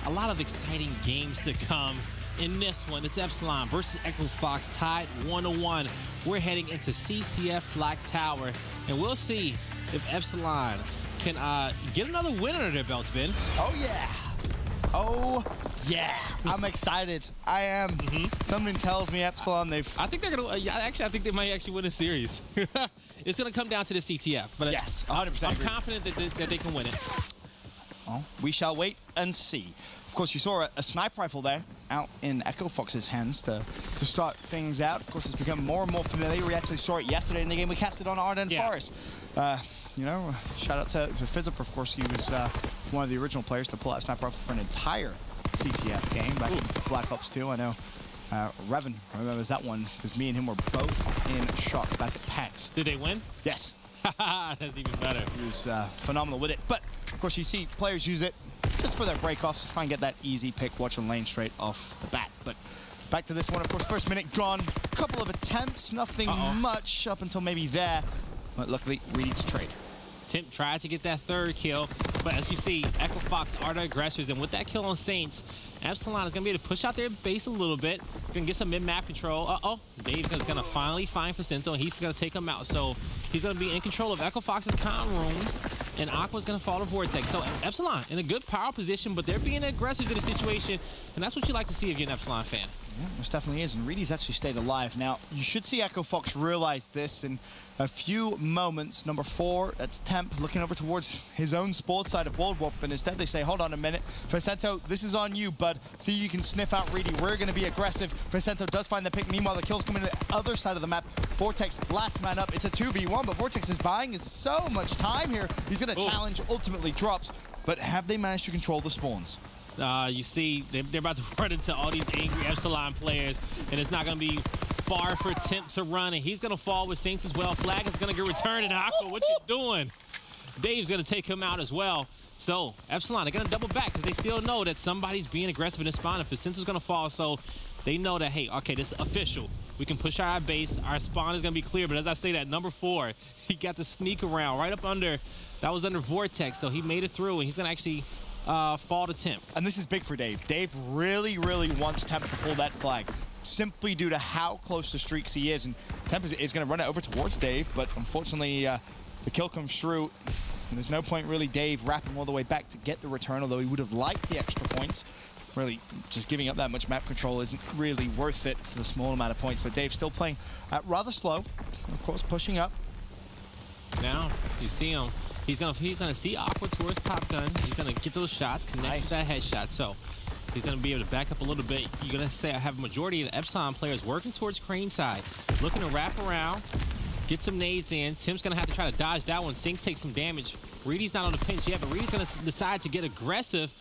A lot of exciting games to come. In this one, it's Epsilon versus Echo Fox tied 1-1. We're heading into CTF Flak Tower, and we'll see if Epsilon can get another win under their belts, Ben. Oh, yeah. Oh, yeah. I'm excited. I am. Something tells me Epsilon, I think they're going to, I think they might actually win a series. It's going to come down to the CTF. But yes, 100%. I'm confident that they can win it. Well, we shall wait and see. Of course, you saw a sniper rifle there out in Echo Fox's hands to start things out. Of course, it's become more and more familiar. We actually saw it yesterday in the game we casted on Arden Forest. You know, shout out to Fizzip. Of course, he was one of the original players to pull out a sniper rifle for an entire CTF game back in Black Ops 2. I know Revan remembers that one because me and him were both in shock back at PAX. Did they win? Yes. That's even better. He was phenomenal with it. But, of course, you see players use it just for their break-offs, try and get that easy pick, watching lane straight off the bat. But back to this one, of course, first minute gone. A couple of attempts, nothing much up until maybe there. But luckily, ready to trade. Temp tried to get that third kill, but as you see, Echo Fox are the aggressors, and with that kill on Saints, Epsilon is going to be able to push out their base a little bit. Going to get some mid-map control. Dave is going to finally find Facento, and he's going to take him out. So he's going to be in control of Echo Fox's comm rooms, and Aqua's going to follow Vortex. So Epsilon in a good power position, but they're being aggressors in the situation, and that's what you like to see if you're an Epsilon fan. Yeah, most definitely is, and Reedy's actually stayed alive. Now, you should see Echo Fox realize this in a few moments. Number 4, that's Temp, looking over towards his own sports side of World Warp, and instead they say, hold on a minute, Facento, this is on you, bud. See, you can sniff out Reedy. We're going to be aggressive. Facento does find the pick. Meanwhile, the kill's coming to the other side of the map. Vortex, last man up. It's a 2v1, but Vortex is buying so much time here. He's going to challenge, ultimately drops, but have they managed to control the spawns? You see, they're about to run into all these angry Epsilon players, and it's not going to be far for Temp to run, and he's going to fall with Saints as well. Flag is going to get returned, and Aqua, what you doing? Dave's going to take him out as well. So Epsilon, they're going to double back because they still know that somebody's being aggressive in the spawn. If Facento's going to fall, so they know that, hey, okay, this is official. We can push our base. Our spawn is going to be clear, but as I say that, number 4, he got to sneak around right up under. That was under Vortex, so he made it through, and he's going to actually fall to Temp. And this is big for Dave. Dave really, really wants Temp to pull that flag, simply due to how close to streaks he is. And Temp is going to run it over towards Dave, but unfortunately, the kill comes through. And there's no point really Dave wrapping all the way back to get the return, although he would have liked the extra points. Really, just giving up that much map control isn't really worth it for the small amount of points. But Dave's still playing rather slow, of course, pushing up. Now, you see him. He's gonna see Aqua towards Top Gun. He's gonna get those shots, connect with that headshot. So he's gonna be able to back up a little bit. You're gonna say I have a majority of the Epsilon players working towards Crane side, looking to wrap around, get some nades in. Tim's gonna have to try to dodge that one. Sinks takes some damage. Reedy's not on the pinch yet, but Reedy's gonna decide to get aggressive.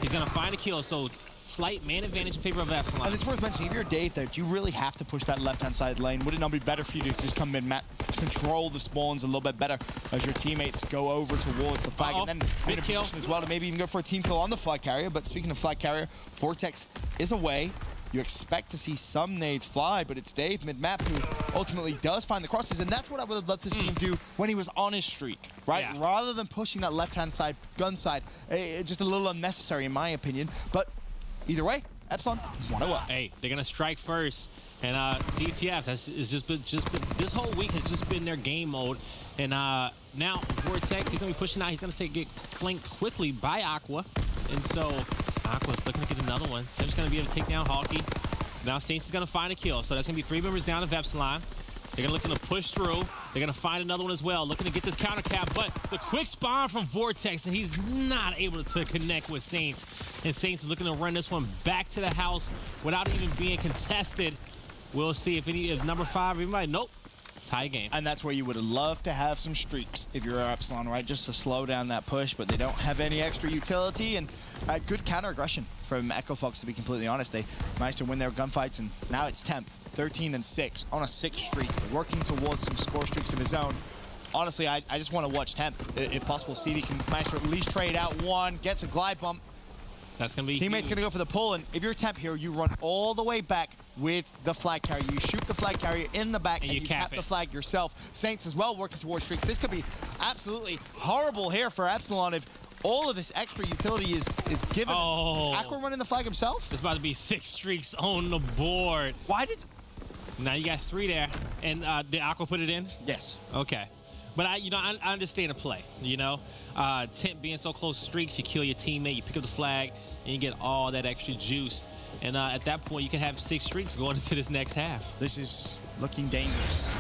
He's gonna find a kill. So slight man advantage in favor of Epsilon. And it's worth mentioning, if you're Dave there, do you really have to push that left-hand side lane? Would it not be better for you to just come mid-map, control the spawns a little bit better as your teammates go over towards the flag, and then be in a position as well to maybe even go for a team kill on the flag carrier? But speaking of flag carrier, Vortex is away. You expect to see some nades fly, but it's Dave mid-map who ultimately does find the crosses, and that's what I would have loved to see him do when he was on his streak, right? Yeah. Rather than pushing that left-hand side, gun side, just a little unnecessary in my opinion. But either way, Epsilon 1-0 up. Hey, they're gonna strike first, and CTF has just been this whole week has just been their game mode, and now Vortex, he's gonna be pushing out. He's gonna get flanked quickly by Aqua, and so Aqua's looking to get another one. Tim's gonna be able to take down Hawkey. Now Saints is gonna find a kill, so that's gonna be 3 members down of Epsilon. They're gonna looking to push through. They're gonna find another one as well, looking to get this counter cap, but the quick spawn from Vortex, and he's not able to connect with Saints. And Saints is looking to run this one back to the house without even being contested. We'll see if number 5, everybody, nope. Tie game. And that's where you would love to have some streaks if you're Epsilon, right? Just to slow down that push, but they don't have any extra utility, and good counter aggression from Echo Fox, to be completely honest. They managed to win their gunfights, and now it's Temp, 13-6 on a 6 streak, working towards some score streaks of his own. Honestly, I just want to watch Temp. If possible, see if he can manage to at least trade out one, gets a glide bump. That's going to be Teammate's going to go for the pull, and if you're Temp here, you run all the way back with the flag carrier. You shoot the flag carrier in the back and you cap the flag yourself. Saints as well working towards streaks. This could be absolutely horrible here for Epsilon if all of this extra utility is given. Oh. Is Aqua running the flag himself? There's about to be 6 streaks on the board. Why did... Now you got 3 there. And did Aqua put it in? Yes. Okay. But I understand the play, you know. Temp being so close to streaks, you kill your teammate, you pick up the flag, and you get all that extra juice. And at that point, you can have 6 streaks going into this next half. This is looking dangerous.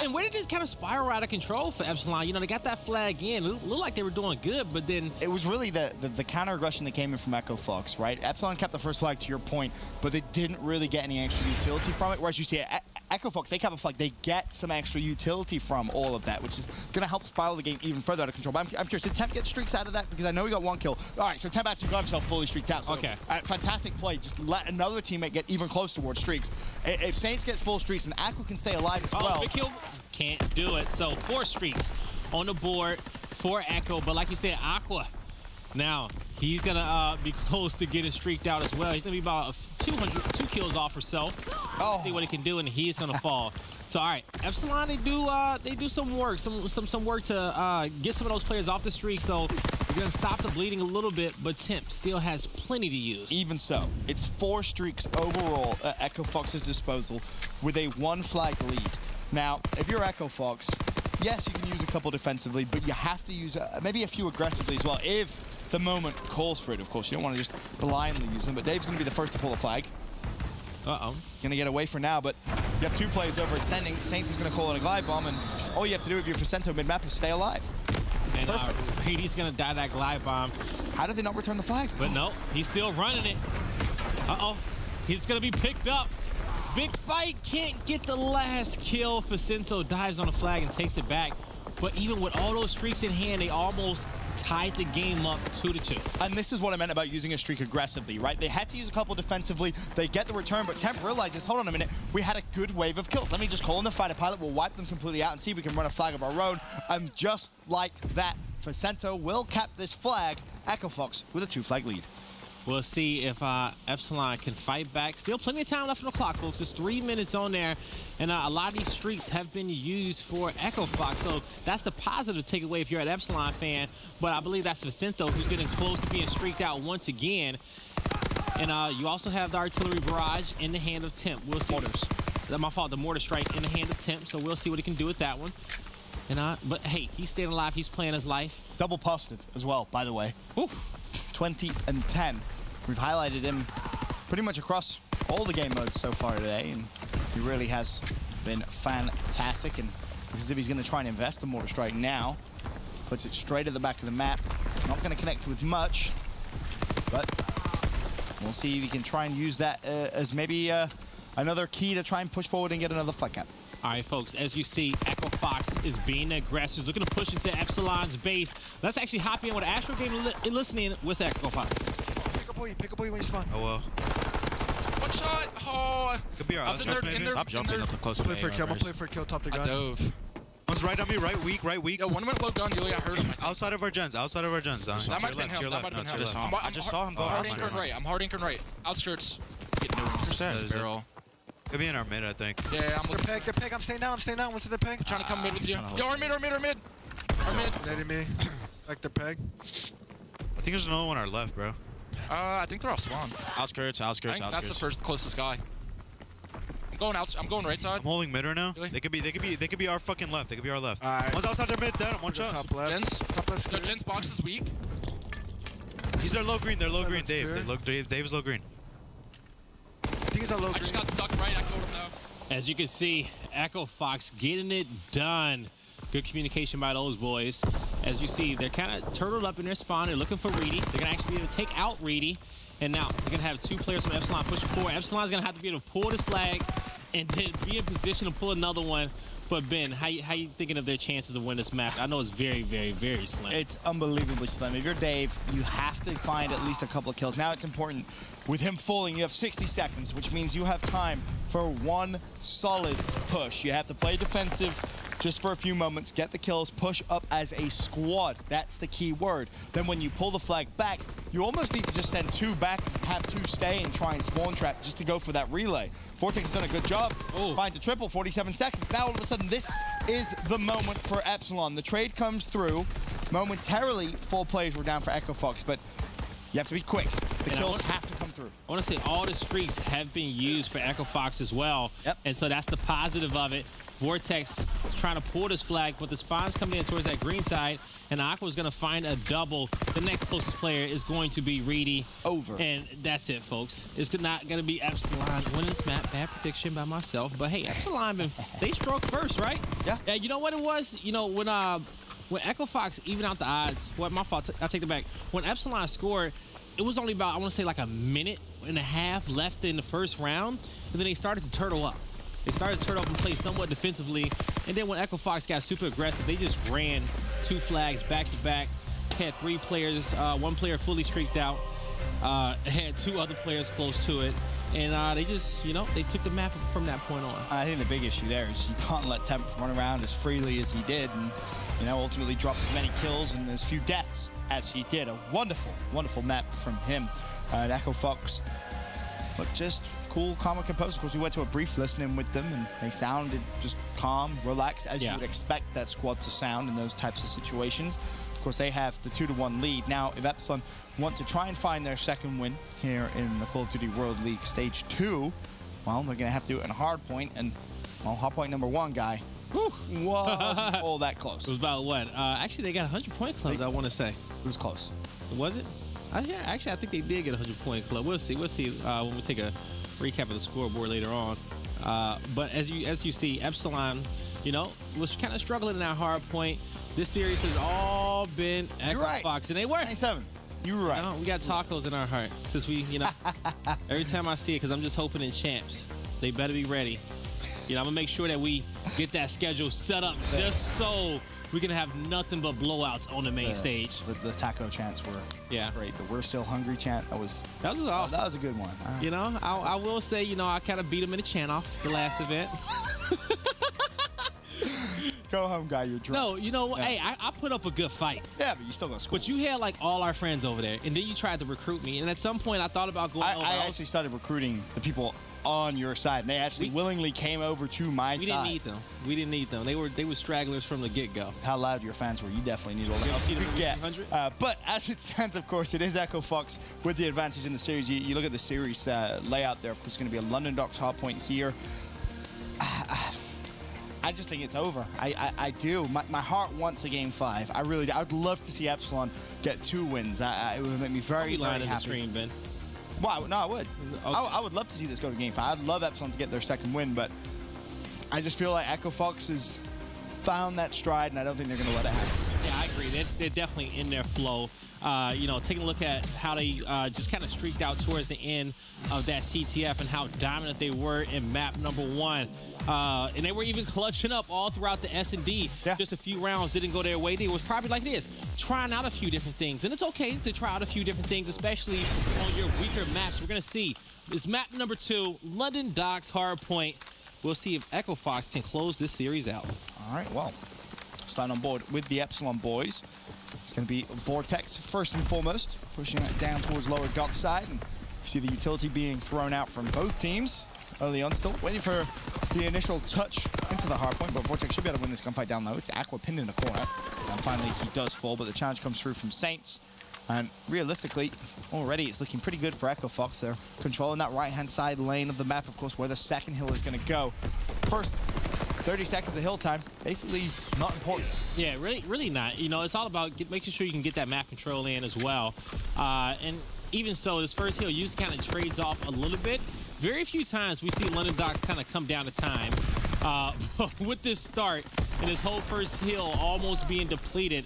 And where did this kind of spiral out of control for Epsilon? You know, they got that flag in. It looked like they were doing good, but then... It was really the counter-aggression that came in from Echo Fox, right? Epsilon kept the first flag, to your point, but they didn't really get any extra utility from it. Whereas you see Echo Fox, they kept a flag. They get some extra utility from all of that, which is going to help spiral the game even further out of control. But I'm curious, did Temp get streaks out of that? Because I know he got 1 kill. All right, so Temp actually got himself fully streaked out. So, okay. Fantastic play. Just let another teammate get even close towards streaks. If Saints gets full streaks and Aqua can stay alive as well. Big kill. Can't do it. So 4 streaks on the board for Echo. But like you said, Aqua, now he's going to be close to getting streaked out as well. He's going to be about 2 kills off or so. See what he can do, and he's going to fall. So, all right, Epsilon, they do some work, some work to get some of those players off the streak. So they're going to stop the bleeding a little bit, but Temp still has plenty to use. Even so, it's 4 streaks overall at Echo Fox's disposal with a 1 flag lead. Now, if you're Echo Fox, yes, you can use a couple defensively, but you have to use maybe a few aggressively as well if the moment calls for it. Of course, you don't want to just blindly use them, but Dave's going to be the first to pull a flag. Uh-oh. He's going to get away for now, but you have 2 players overextending. Saints is going to call in a glide bomb, and all you have to do if you're Facento mid-map is stay alive. And Petey's going to die that glide bomb. How did they not return the flag? But no, he's still running it. Uh-oh. He's going to be picked up. Big fight, can't get the last kill. Facento dives on the flag and takes it back. But even with all those streaks in hand, they almost tied the game up 2-2. And this is what I meant about using a streak aggressively, right? They had to use a couple defensively. They get the return, but Temp realizes, hold on a minute, we had a good wave of kills. Let me just call in the fighter pilot. We'll wipe them completely out and see if we can run a flag of our own. And just like that, Facento will cap this flag. Echo Fox with a 2-flag lead. We'll see if Epsilon can fight back. Still plenty of time left on the clock, folks. There's 3 minutes on there, and a lot of these streaks have been used for Echo Fox, so that's the positive takeaway if you're an Epsilon fan. But I believe that's Facento, who's getting close to being streaked out once again. And you also have the artillery barrage in the hand of Temp. We'll see. Mortars. My fault. The mortar strike in the hand of Temp, so we'll see what he can do with that one. And but hey, he's staying alive. He's playing his life. Double positive as well, by the way. Oof. 20 and 10. We've highlighted him pretty much across all the game modes so far today, and he really has been fantastic. And because if he's going to try and invest the mortar strike now, puts it straight at the back of the map. Not going to connect with much, but we'll see if he can try and use that as maybe another key to try and push forward and get another flag cap. All right, folks, as you see, Echo Fox is being aggressive, looking to push into Epsilon's base. Let's actually hop in with Astro Game listening with Echo Fox. Pick up when you spawn. Oh, well. One shot. Oh. Could be our I was in there. Stop jumping up the close. I'm gonna play for a kill, top the gun. I dove. One's right on me, right weak. Yo, one went low gun, Julia, I heard him. Outside of our gens, Donnie. That might have been him. That might have been him. I just saw him go hard anchoring right. I'm hard anchoring right. Outskirts. Get no this barrel. Could be in our mid, I think. Yeah, I'm looking. They're peg. I'm staying down. What's in the peg? Trying to come mid with you. Yo, our mid. Our mid. Netting me. Like the peg. I think there's another one on our left, bro. I think they're all spawned. Outskirts. That's the first closest guy. I'm going right side. I'm holding mid right now. Really? They could be our fucking left. They could be our left. Alright. One's outside their mid, down. One shot. Top left. Gens. Top left. No, Gens box is weak. These are low green. They're low green. Seven's Dave is low green. I think he's on low I green. just got stuck right. I killed him now. As you can see, Echo Fox getting it done. Good communication by those boys. As you see, they're kind of turtled up in their spawn. They're looking for Reedy. They're going to actually be able to take out Reedy. And now they're going to have 2 players from Epsilon pushing forward. Epsilon's going to have to be able to pull this flag and then be in position to pull another one. But Ben, how you thinking of their chances of winning this map? I know it's very, very, very slim. It's unbelievably slim. If you're Dave, you have to find at least a couple of kills. Now it's important with him falling, you have 60 seconds, which means you have time for one solid push. You have to play defensive just for a few moments, get the kills, push up as a squad. That's the key word. Then when you pull the flag back, you almost need to just send 2 back, have 2 stay and try and spawn trap just to go for that relay. Vortex has done a good job. Ooh. Finds a triple, 47 seconds. Now all of a sudden, this is the moment for Epsilon. The trade comes through. Momentarily, 4 players were down for Echo Fox, but you have to be quick. The kills have to come through. I want to say all the streaks have been used for Echo Fox as well. Yep. And so that's the positive of it. Vortex is trying to pull this flag, but the spawn's coming in towards that green side, and Aqua is going to find a double. The next closest player is going to be Reedy. Over. And that's it, folks. It's not going to be Epsilon winning this map. Bad prediction by myself. But, hey, Epsilon, they struck first, right? Yeah. You know what it was? You know, when Echo Fox even out the odds, well, my fault, I take it back. When Epsilon scored, it was only about, I want to say, like a minute and a half left in the first round, and then they started to turtle up. They started to turtle up and play somewhat defensively, and then when Echo Fox got super aggressive, they just ran 2 flags back-to-back, had 3 players, 1 player fully streaked out, had 2 other players close to it, and they just, you know, they took the map from that point on. I think the big issue there is you can't let Temp run around as freely as he did, and you know, ultimately drop as many kills and as few deaths as he did. A wonderful, wonderful map from him. And Echo Fox, but just cool, calm, and composed. Of course, we went to a brief listening with them, and they sounded just calm, relaxed, as you would expect that squad to sound in those types of situations. Of course, they have the 2-1 lead. Now, if Epsilon want to try and find their second win here in the Call of Duty World League Stage 2, well, they're going to have to do it in hardpoint, and, well, hardpoint number 1 guy wasn't all that close. It was about what? Actually, they got a 100-point club, I want to say. It was close. Was it? Yeah, actually, I think they did get a 100-point club. We'll see. We'll see when we take a recap of the scoreboard later on. But as you see, Epsilon, you know, was kind of struggling in that hard point. This series has all been Echo Fox, and they were. 97. You were right. You know, we got tacos in our heart since we, you know, every time I see it, because I'm just hoping in champs, they better be ready. You know, I'm going to make sure that we get that schedule set up just so we can have nothing but blowouts on the main stage. The taco chants were great. The "We're Still Hungry" chant, that was awesome. That was a good one. You know, I will say, you know, I kind of beat him in the chant off the last event. Go home, guy. You're drunk. No, you know what? Hey, I put up a good fight. Yeah, but you still got school. But you had like all our friends over there, and then you tried to recruit me. And at some point, I thought about going over. I actually started recruiting the people on your side, and they actually willingly came over to my side. We didn't need them. We didn't need them. They were stragglers from the get-go. How loud your fans were. You definitely need all the help you could get. But as it stands, of course, it is Echo Fox with the advantage in the series. You look at the series layout there. Of course, it's going to be a London Docks hardpoint here. I just think it's over. I do. My heart wants a Game 5. I really do. I would love to see Epsilon get 2 wins. It would make me very, very happy. The stream, Ben. Well, no, I would. Okay. I would love to see this go to Game 5. I'd love Epsilon to get their second win, but I just feel like Echo Fox has found that stride, and I don't think they're going to let it happen. Yeah, I agree. They're definitely in their flow. You know, taking a look at how they just kind of streaked out towards the end of that CTF and how dominant they were in map number 1. And they were even clutching up all throughout the S&D. Yeah. Just a few rounds didn't go their way. They was probably like this, trying out a few different things. And it's okay to try out a few different things, especially on your weaker maps. We're going to see. It's map number 2, London Docks hardpoint. We'll see if Echo Fox can close this series out. All right, well, sign on board with the Epsilon boys. It's going to be Vortex first and foremost, pushing it down towards lower dock side. And you see the utility being thrown out from both teams early on, still waiting for the initial touch into the hardpoint, but Vortex should be able to win this gunfight down low. It's Aqua pinned in the corner, and finally he does fall, but the challenge comes through from Saints. And realistically, already it's looking pretty good for Echo Fox. They're controlling that right-hand side lane of the map, of course, where the second hill is going to go. First 30 seconds of hill time, basically not important. Yeah, really not. You know, it's all about making sure you can get that map control in as well. And even so, this first hill usually kind of trades off a little bit. Very few times we see London Docks kind of come down to time. With this start and this whole first hill almost being depleted,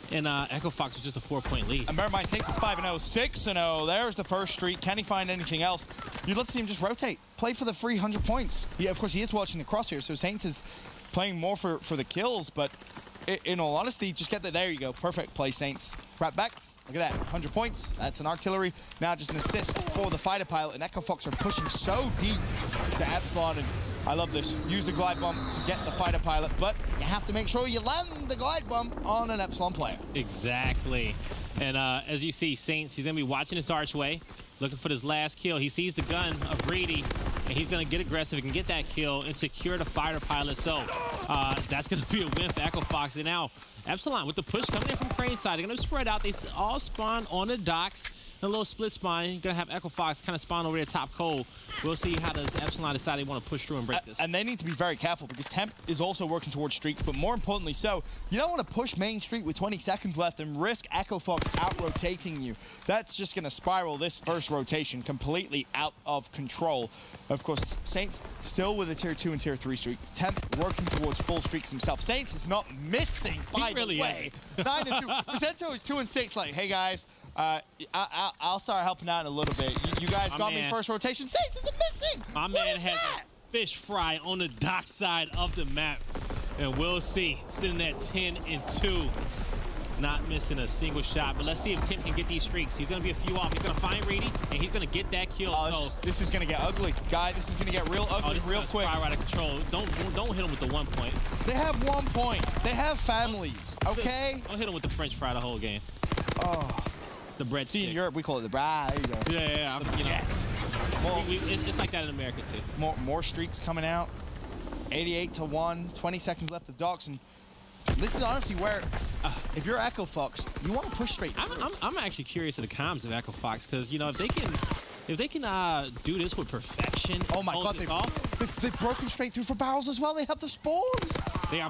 and Echo Fox was just a 4-point lead. And bear in mind, Saints is 5-0, 6-0. There's the first streak. Can he find anything else? You'd love to see him just rotate. Play for the free 100 points. Yeah, of course, he is watching the crosshair, so Saints is playing more for the kills, but in all honesty, just get that. There you go. Perfect play, Saints. Right back. Look at that, 100 points. That's an artillery. Now just an assist for the fighter pilot, and Echo Fox are pushing so deep to Epsilon, and I love this. Use the glide bump to get the fighter pilot, but you have to make sure you land the glide bump on an Epsilon player. Exactly. And as you see, Saints, he's going to be watching this archway, looking for this last kill. He sees the gun of Greedy, and he's going to get aggressive and get that kill and secure the fighter pilot. So that's going to be a win for Echo Fox. And now Epsilon with the push coming in from Crane side. They're going to spread out. They all spawn on the docks. A little split spawn. You're going to have Echo Fox kind of spawn over there top cold. We'll see how does Epsilon decide they want to push through and break this. And they need to be very careful because Temp is also working towards streaks, but more importantly so, you don't want to push main street with 20 seconds left and risk Echo Fox out-rotating you. That's just going to spiral this first rotation completely out of control. Of course, Saints still with a tier 2 and tier 3 streak. Temp working towards full streaks himself. Saints is not missing, by the way. 9-2. Vicento is 2-6. Like, hey guys, I'll start helping out in a little bit. You guys got me first rotation. Saints isn't missing. My man has a fish fry on the dock side of the map. And we'll see. Sitting at 10-2. Not missing a single shot. But let's see if Tim can get these streaks. He's going to be a few off. He's going to find Reedy, and he's going to get that kill. This is going to get ugly. Guy, this is going to get real ugly real quick. Spiral out of control. Don't hit him with the 1 point. They have 1 point. They have families, okay? Don't hit him with the French fry the whole game. Oh. The bread. See, in Europe, we call it the bread. There you go. Yeah. You know, it's like that in America, too. More streaks coming out. 88-1. 20 seconds left. The Docks, and this is honestly where, if you're Echo Fox, you want to push straight through. I'm actually curious of the comms of Echo Fox because, you know, if they can do this with perfection. Oh my God, they've broken straight through for barrels as well. They have the spawns.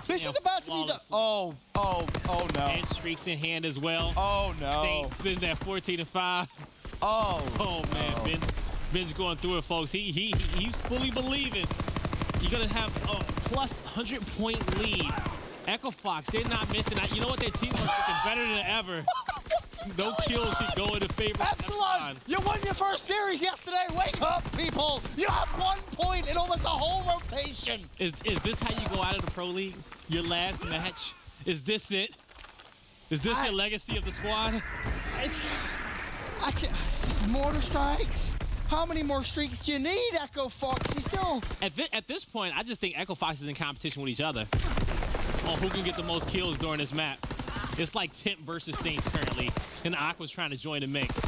This is about to be the oh no. And streaks in hand as well. Oh no. Saints sitting at 14-5. Oh man, Ben's going through it, folks. He's fully believing. You're gonna have a plus 100-point lead. Echo Fox, they're not missing. You know what? Their team is looking better than ever. No kills can go in the favor of Epsilon. You won your first series yesterday. Wake up, people. You have 1 point in almost a whole rotation. Is this how you go out of the Pro League? Your last match? Is this it? Is this your legacy of the squad? It's mortar strikes. How many more streaks do you need, Echo Fox? You still... At this point, I just think Echo Fox is in competition with each other on who can get the most kills during this map. It's like Temp versus Saints currently, and Aqua's trying to join the mix.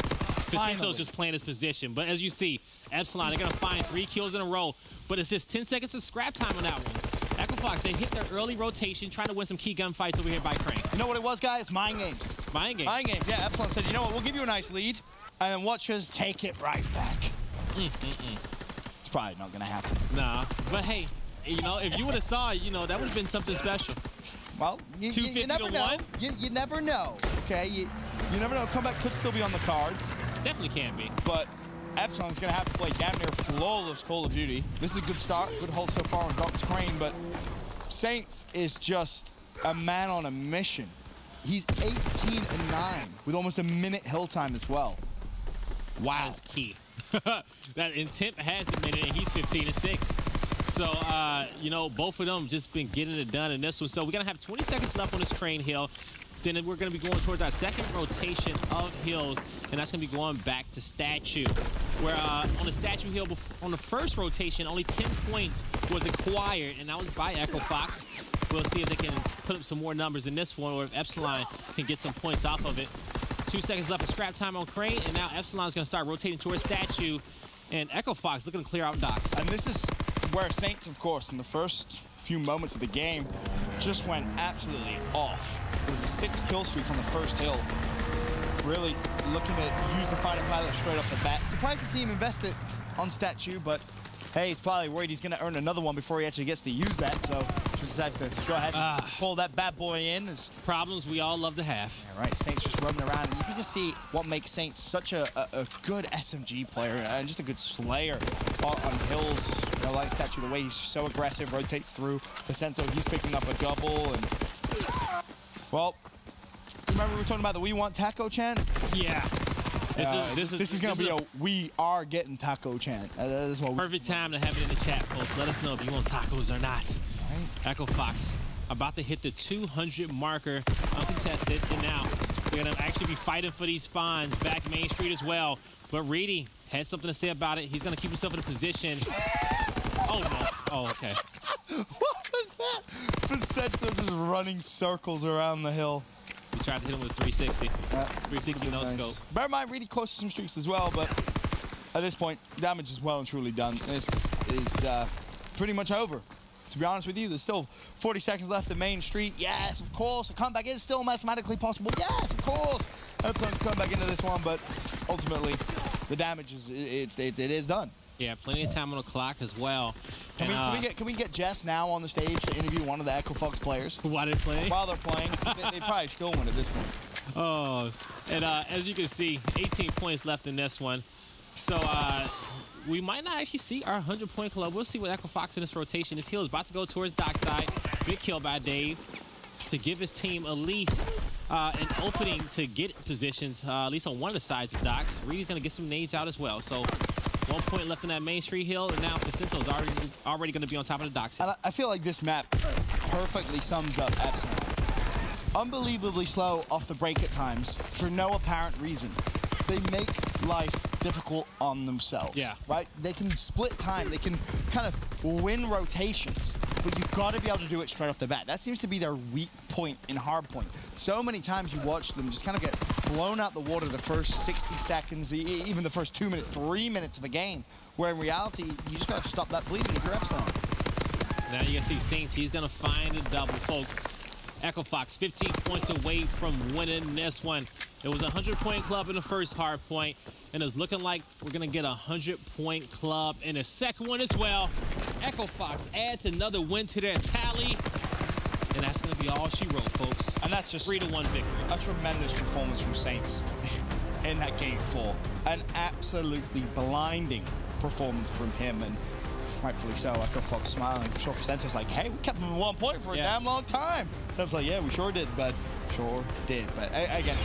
Vicento's just playing his position. But as you see, Epsilon, they're going to find 3 kills in a row, but it's just 10 seconds of scrap time on that one. Echo Fox, they hit their early rotation, trying to win some key gunfights over here by Crane. You know what it was, guys? Mind games. Mind games. Mind games, yeah. Epsilon said, you know what, we'll give you a nice lead, and then watch us take it right back. It's probably not going to happen. Nah, but hey, you know, if you would have saw it, you know, that would have been something special. Well, you never know. You never know, okay? You never know. Comeback could still be on the cards. Definitely can be. But Epsilon's going to have to play damn near flawless Call of Duty. This is a good start, good hold so far on Docks Crane, but Saints is just a man on a mission. He's 18-9 with almost a minute hill time as well. Wow. That's key. That intent has the minute, and he's 15-6. So, you know, both of them just been getting it done in this one. So we're going to have 20 seconds left on this Crane hill. Then we're going to be going towards our second rotation of hills, and that's going to be going back to Statue. Where on the Statue hill, on the first rotation, only 10 points was acquired, and that was by Echo Fox. We'll see if they can put up some more numbers in this one, or if Epsilon can get some points off of it. 2 seconds left of scrap time on Crane, and now Epsilon's going to start rotating towards Statue, and Echo Fox looking to clear out Docks. And this is where Saints, of course, in the first few moments of the game, just went absolutely off. It was a 6-kill streak on the first hill. Really looking to use the fighter pilot straight off the bat. Surprised to see him invest it on Statue, but hey, he's probably worried he's going to earn another one before he actually gets to use that, so just decides to go ahead and pull that bad boy in. Problems we all love to have. Yeah, right, Saints just rubbing around, and you can just see what makes Saints such a good SMG player and just a good slayer on hills. You know, like Statue, the way he's so aggressive, rotates through. Vicento, he's picking up a double, and well, remember we were talking about the "We Want Taco" chant? Yeah. This is going to be a "We Are Getting Taco" chant. That is what perfect time to have it in the chat, folks. Let us know if you want tacos or not. Right. Echo Fox about to hit the 200 marker, uncontested, and now They're going to actually be fighting for these spawns back Main Street as well. But Reedy has something to say about it. He's going to keep himself in a position. Oh, no. Oh, okay. What was that? Facento just running circles around the hill. He tried to hit him with a 360. 360 no scope. Bear in mind, really close to some streaks as well, but at this point, damage is well and truly done. This is pretty much over. To be honest with you, there's still 40 seconds left in Main Street. Yes, of course, a comeback is still mathematically possible. Yes, of course. Epsilon come back into this one, but ultimately, the damage is it is done. Yeah, plenty of time on the clock as well. Can we get Jess now on the stage to interview one of the Echo Fox players? While they're playing? While they're playing. they probably still win at this point. Oh, and as you can see, 18 points left in this one. So we might not actually see our 100-point club. We'll see what Echo Fox in this rotation. This heal is about to go towards Dockside. Big kill by Dave to give his team at least an opening to get positions, at least on one of the sides of Docks. Reedy's going to get some nades out as well. So 1 point left in that Main Street hill, and now Facento is already going to be on top of the Docks hill. I feel like this map perfectly sums up Epsilon. Unbelievably slow off the break at times for no apparent reason. They make life difficult on themselves. Yeah. Right? They can split time. They can kind of win rotations, but you've got to be able to do it straight off the bat. That seems to be their weak point in hardpoint. So many times you watch them just kind of get blown out the water the first 60 seconds, even the first 2 minutes, 3 minutes of a game, where in reality, you just got to stop that bleeding if you're Epsilon. Now you can see Saints, he's going to find a double, folks. Echo Fox 15 points away from winning this one. It was a 100-point club in the first hard point, and it's looking like we're going to get a 100-point club in the second one as well. Echo Fox adds another win to their tally, and that's going to be all she wrote, folks. And that's just 3-1 victory. A tremendous performance from Saints in that game 4. An absolutely blinding performance from him, and rightfully so. Echo Fox smiling. I'm sure Facento's like, hey, we kept him in 1 point for a damn long time. So I was like, yeah, we sure did, but sure did. But again,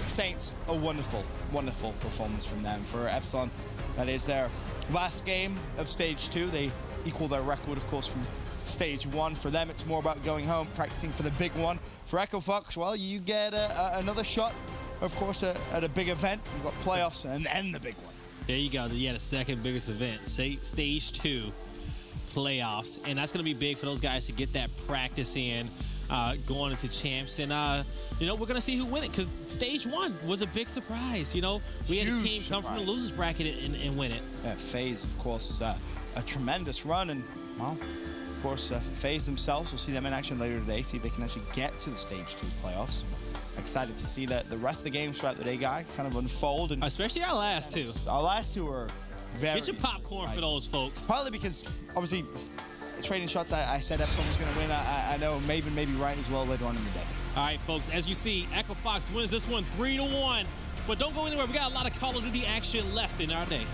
Saints, a wonderful, wonderful performance from them. For Epsilon, that is their last game of Stage 2. They equal their record, of course, from Stage 1. For them, it's more about going home, practicing for the big one. For Echo Fox, well, you get another shot, of course, at a big event. You've got playoffs and then the big one. There you go. Yeah, the second biggest event, Stage 2 playoffs. And that's going to be big for those guys to get that practice in going into champs. And, you know, we're going to see who win it, because Stage 1 was a big surprise. You know, we had a team come from the losers bracket and win it. Yeah, FaZe, of course, a tremendous run. And, well, of course, FaZe themselves, we'll see them in action later today, see if they can actually get to the Stage 2 playoffs. Excited to see that the rest of the games throughout the day, guy, kind of unfold. And especially our last two. Our last two are very Get your popcorn for those folks. Partly because, obviously, trading shots, I said Epsilon was going to win. I know Maven may be right as well later on in the day. All right, folks, as you see, Echo Fox wins this one 3-1. But don't go anywhere. We got a lot of Call of Duty action left in our day.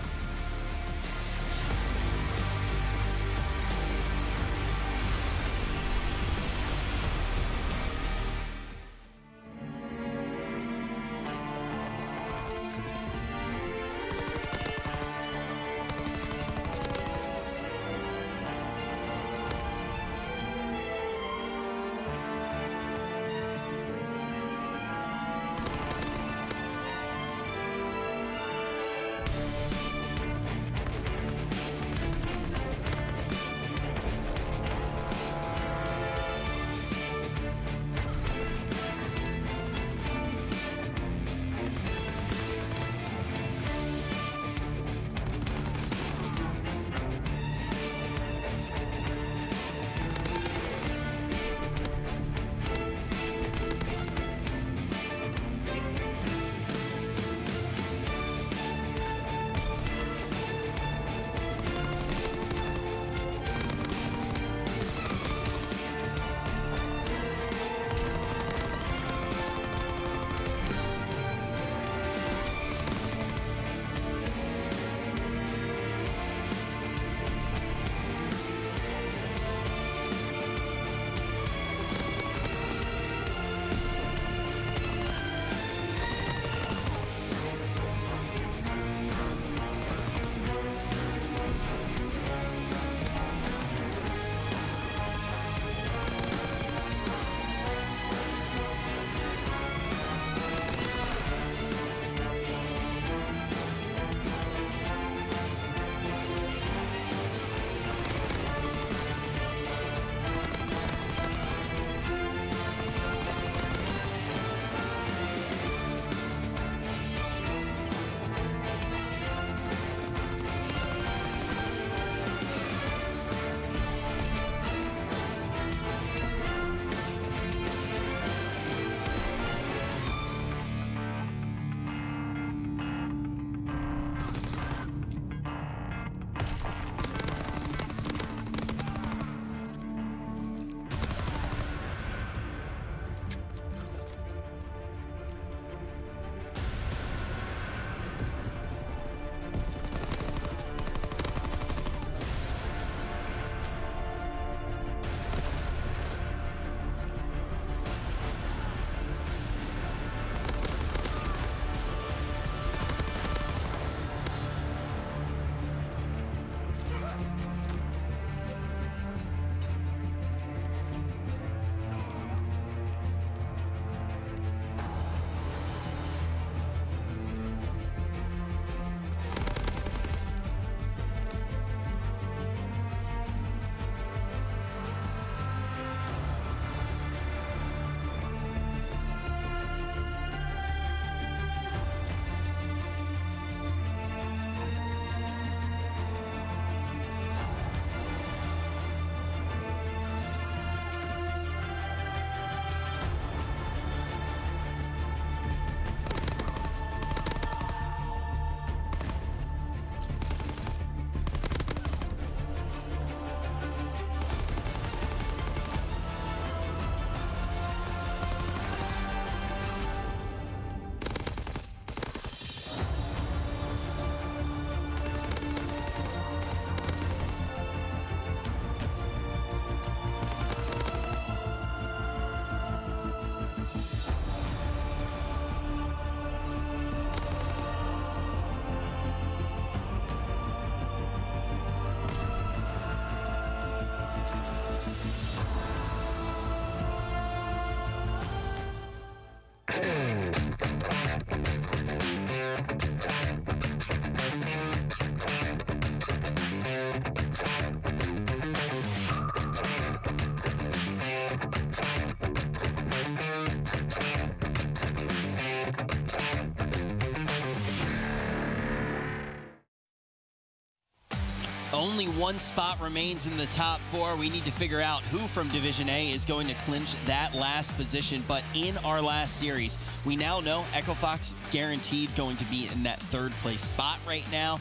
Only one spot remains in the top 4. We need to figure out who from Division A is going to clinch that last position. But in our last series, we now know Echo Fox guaranteed going to be in that 3rd place spot right now.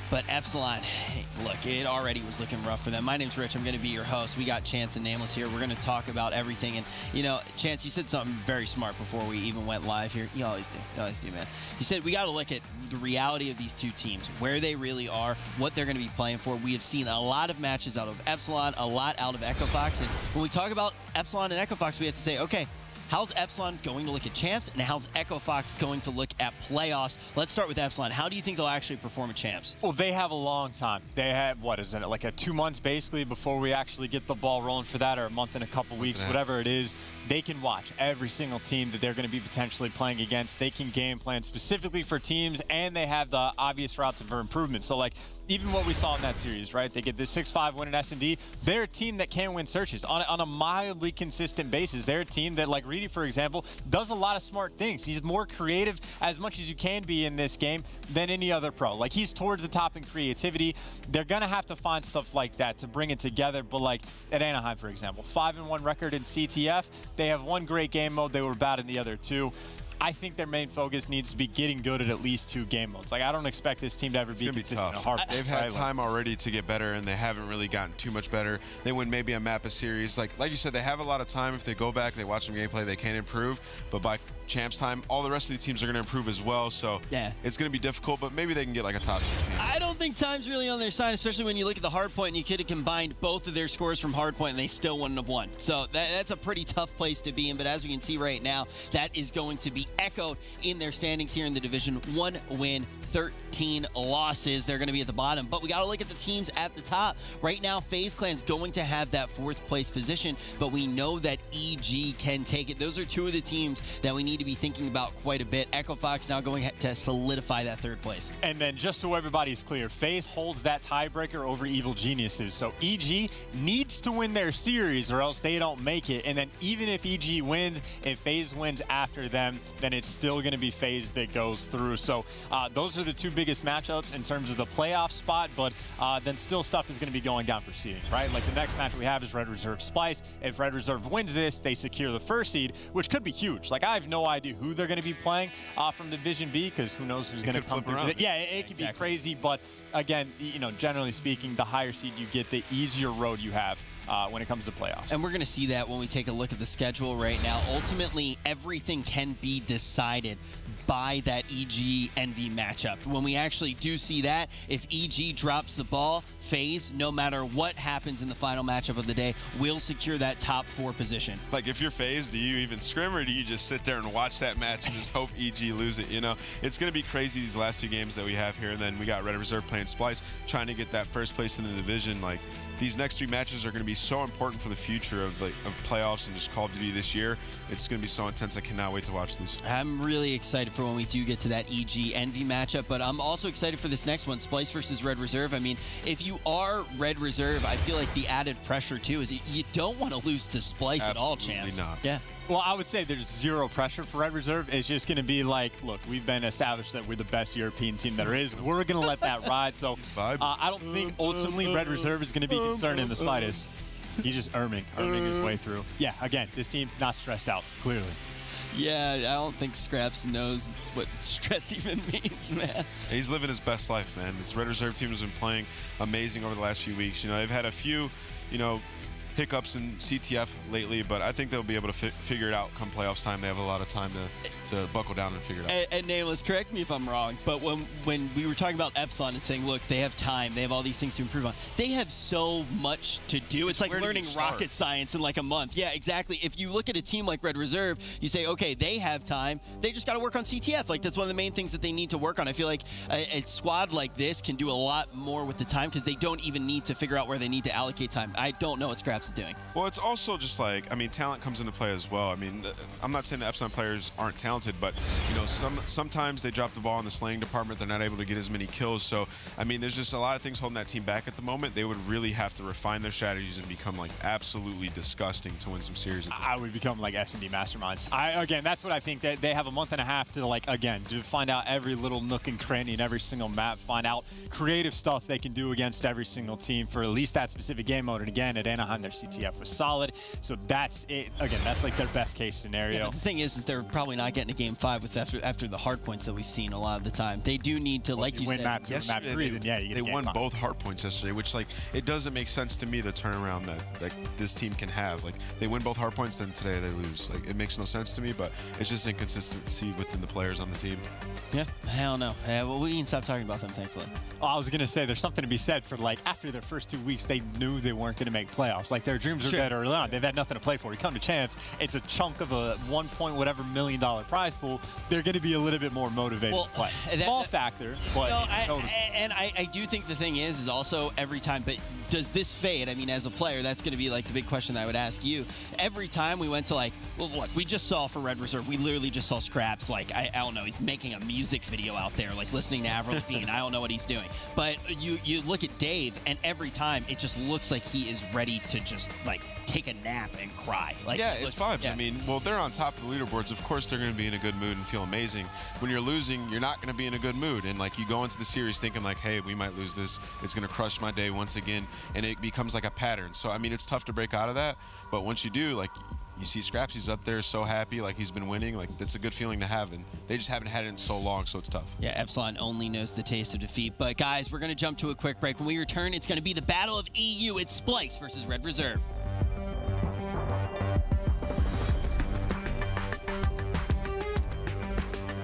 But Epsilon, hey, look, it already was looking rough for them. My name's Rich. I'm going to be your host. We got Chance and Nameless here. We're going to talk about everything. And, you know, Chance, you said something very smart before we even went live here. You always do. You always do, man. You said we got to look at the reality of these two teams, where they really are, what they're going to be playing for. We have seen a lot of matches out of Epsilon, a lot out of Echo Fox. And when we talk about Epsilon and Echo Fox, we have to say, okay, how's Epsilon going to look at champs, and how's Echo Fox going to look at playoffs? Let's start with Epsilon. How do you think they'll actually perform at champs? Well, they have a long time. They have, what is it, like a 2 months basically before we actually get the ball rolling for that, or a month and a couple weeks, whatever it is. They can watch every single team that they're going to be potentially playing against. They can game plan specifically for teams, and they have the obvious routes for improvement. So, like, even what we saw in that series, right? They get this 6-5 win in S&D. They're a team that can win searches on a mildly consistent basis. They're a team that, like Reedy, for example, does a lot of smart things. He's more creative as much as you can be in this game than any other pro. Like, he's towards the top in creativity. They're going to have to find stuff like that to bring it together. But, like, at Anaheim, for example, 5-1 record in CTF. They have one great game mode. They were bad in the other 2. I think their main focus needs to be getting good at least 2 game modes. Like, I don't expect this team to ever be consistent. They've had time already to get better, and they haven't really gotten too much better. They win maybe a map a series. Like you said, they have a lot of time. If they go back, they watch some gameplay, they can improve. But by champs time, all the rest of the teams are going to improve as well. So yeah, it's going to be difficult, but maybe they can get like a top 16. I don't think time's really on their side, especially when you look at the hardpoint and you could have combined both of their scores from hardpoint and they still wouldn't have won. So that's a pretty tough place to be in. But as we can see right now, that is going to be echoed in their standings here in the division. 1 win, 13 losses. They're going to be at the bottom. But we got to look at the teams at the top. Right now, FaZe Clan's going to have that 4th place position, but we know that EG can take it. Those are 2 of the teams that we need to be thinking about quite a bit. Echo Fox now going to solidify that 3rd place. And then just so everybody's clear, FaZe holds that tiebreaker over Evil Geniuses. So EG needs to win their series or else they don't make it. And then even if EG wins, if FaZe wins after them, then it's still going to be FaZe that goes through. So those are the 2 biggest matchups in terms of the playoff spot, but then still stuff is going to be going down for seeding, right? Like the next match we have is Red Reserve Splice. If Red Reserve wins this, they secure the 1st seed, which could be huge. Like, I have no idea who they're going to be playing from Division B, because who knows who's going to come through. Yeah, it could be crazy, but again, you know, generally speaking, the higher seed you get, the easier road you have when it comes to playoffs. And we're going to see that when we take a look at the schedule right now. Ultimately, everything can be decided by that EG-NV matchup. When we actually do see that, if EG drops the ball, FaZe, no matter what happens in the final matchup of the day, will secure that top 4 position. Like, if you're FaZe, do you even scrim, or do you just sit there and watch that match and just hope EG lose it? You know, it's going to be crazy these last 2 games that we have here, and then we got Red Reserve playing Splice, trying to get that 1st place in the division. Like, these next 3 matches are going to be so important for the future of playoffs and just Call of Duty this year. It's going to be so intense. I cannot wait to watch these. I'm really excited for when we do get to that EG-NV matchup, but I'm also excited for this next one, Splice versus Red Reserve. I mean, if you are Red Reserve, I feel like the added pressure, too, is you don't want to lose to Splice at all, Chance. Not. Yeah. Well, I would say there's 0 pressure for Red Reserve. It's just going to be like, look, we've been established that we're the best European team there is. We're going to let that ride. So I don't think ultimately Red Reserve is going to be concerned in the slightest. He's just erming his way through. Yeah, again, this team not stressed out, clearly. Yeah, I don't think Scraps knows what stress even means, man. He's living his best life, man. This Red Reserve team has been playing amazing over the last few weeks. You know, they've had a few, you know, hiccups in CTF lately, but I think they'll be able to figure it out come playoffs time. They have a lot of time to buckle down and figure it out. And Nameless, correct me if I'm wrong, but when we were talking about Epsilon and saying, look, they have time, they have all these things to improve on, they have so much to do. It's like learning rocket science in like a month. Yeah, exactly. If you look at a team like Red Reserve, you say, okay, they have time. They just got to work on CTF. Like, that's one of the main things that they need to work on. I feel like a squad like this can do a lot more with the time because they don't even need to figure out where they need to allocate time. I don't know. It's Scraps. Scraps is doing. Well, it's also just like, I mean, talent comes into play as well. I mean, I'm not saying the Epsilon players aren't talented, but, you know, sometimes they drop the ball in the slaying department. They're not able to get as many kills. So, I mean, there's just a lot of things holding that team back at the moment. They would really have to refine their strategies and become, like, absolutely disgusting to win some series. I would become, like, S&D masterminds. Again, that's what I think. That they have a month and a half to, like, again, to find out every little nook and cranny in every single map, find out creative stuff they can do against every single team for at least that specific game mode. And again, at Anaheim, their CTF was solid. So that's it. Again, that's like their best case scenario. Yeah, but the thing is they're probably not getting a game 5 with after the hard points that we've seen a lot of the time. They do need to, like you said, map 2 and map 3, then yeah, you get they a game won 5. both hard points yesterday, which, like, it doesn't make sense to me, the turnaround that this team can have. Like, they win both hard points, then today they lose. Like, it makes no sense to me, but it's just inconsistency within the players on the team. Yeah, hell no. Well, we can stop talking about them, thankfully. Well, I was going to say, there's something to be said for, like, after their first 2 weeks, they knew they weren't going to make playoffs. Like, their dreams are dead early on. They've had nothing to play for. You come to champs, it's a chunk of a $1 million prize pool. They're going to be a little bit more motivated to play. Small factor, but no, I do think the thing is also every time, but does this fade? I mean, as a player, that's going to be like the big question that I would ask you. Every time we went to, like, well, look, we just saw for Red Reserve, we literally just saw Scraps, like, I don't know, he's making a music video out there, like listening to Avril Lavigne. I don't know what he's doing. But you look at Dave, and every time it just looks like he is ready to just, like, take a nap and cry. Like, yeah, it's vibes. Yeah. I mean, well, they're on top of the leaderboards. Of course, they're going to be in a good mood and feel amazing. When you're losing, you're not going to be in a good mood. And, like, you go into the series thinking, like, hey, we might lose this. It's going to crush my day once again. And it becomes like a pattern. So, I mean, it's tough to break out of that. But once you do, like, you see Scraps, he's up there so happy, like he's been winning. Like, that's a good feeling to have. And they just haven't had it in so long, so it's tough. Yeah, Epsilon only knows the taste of defeat. But, guys, we're going to jump to a quick break. When we return, it's going to be the Battle of EU. It's Splice versus Red Reserve.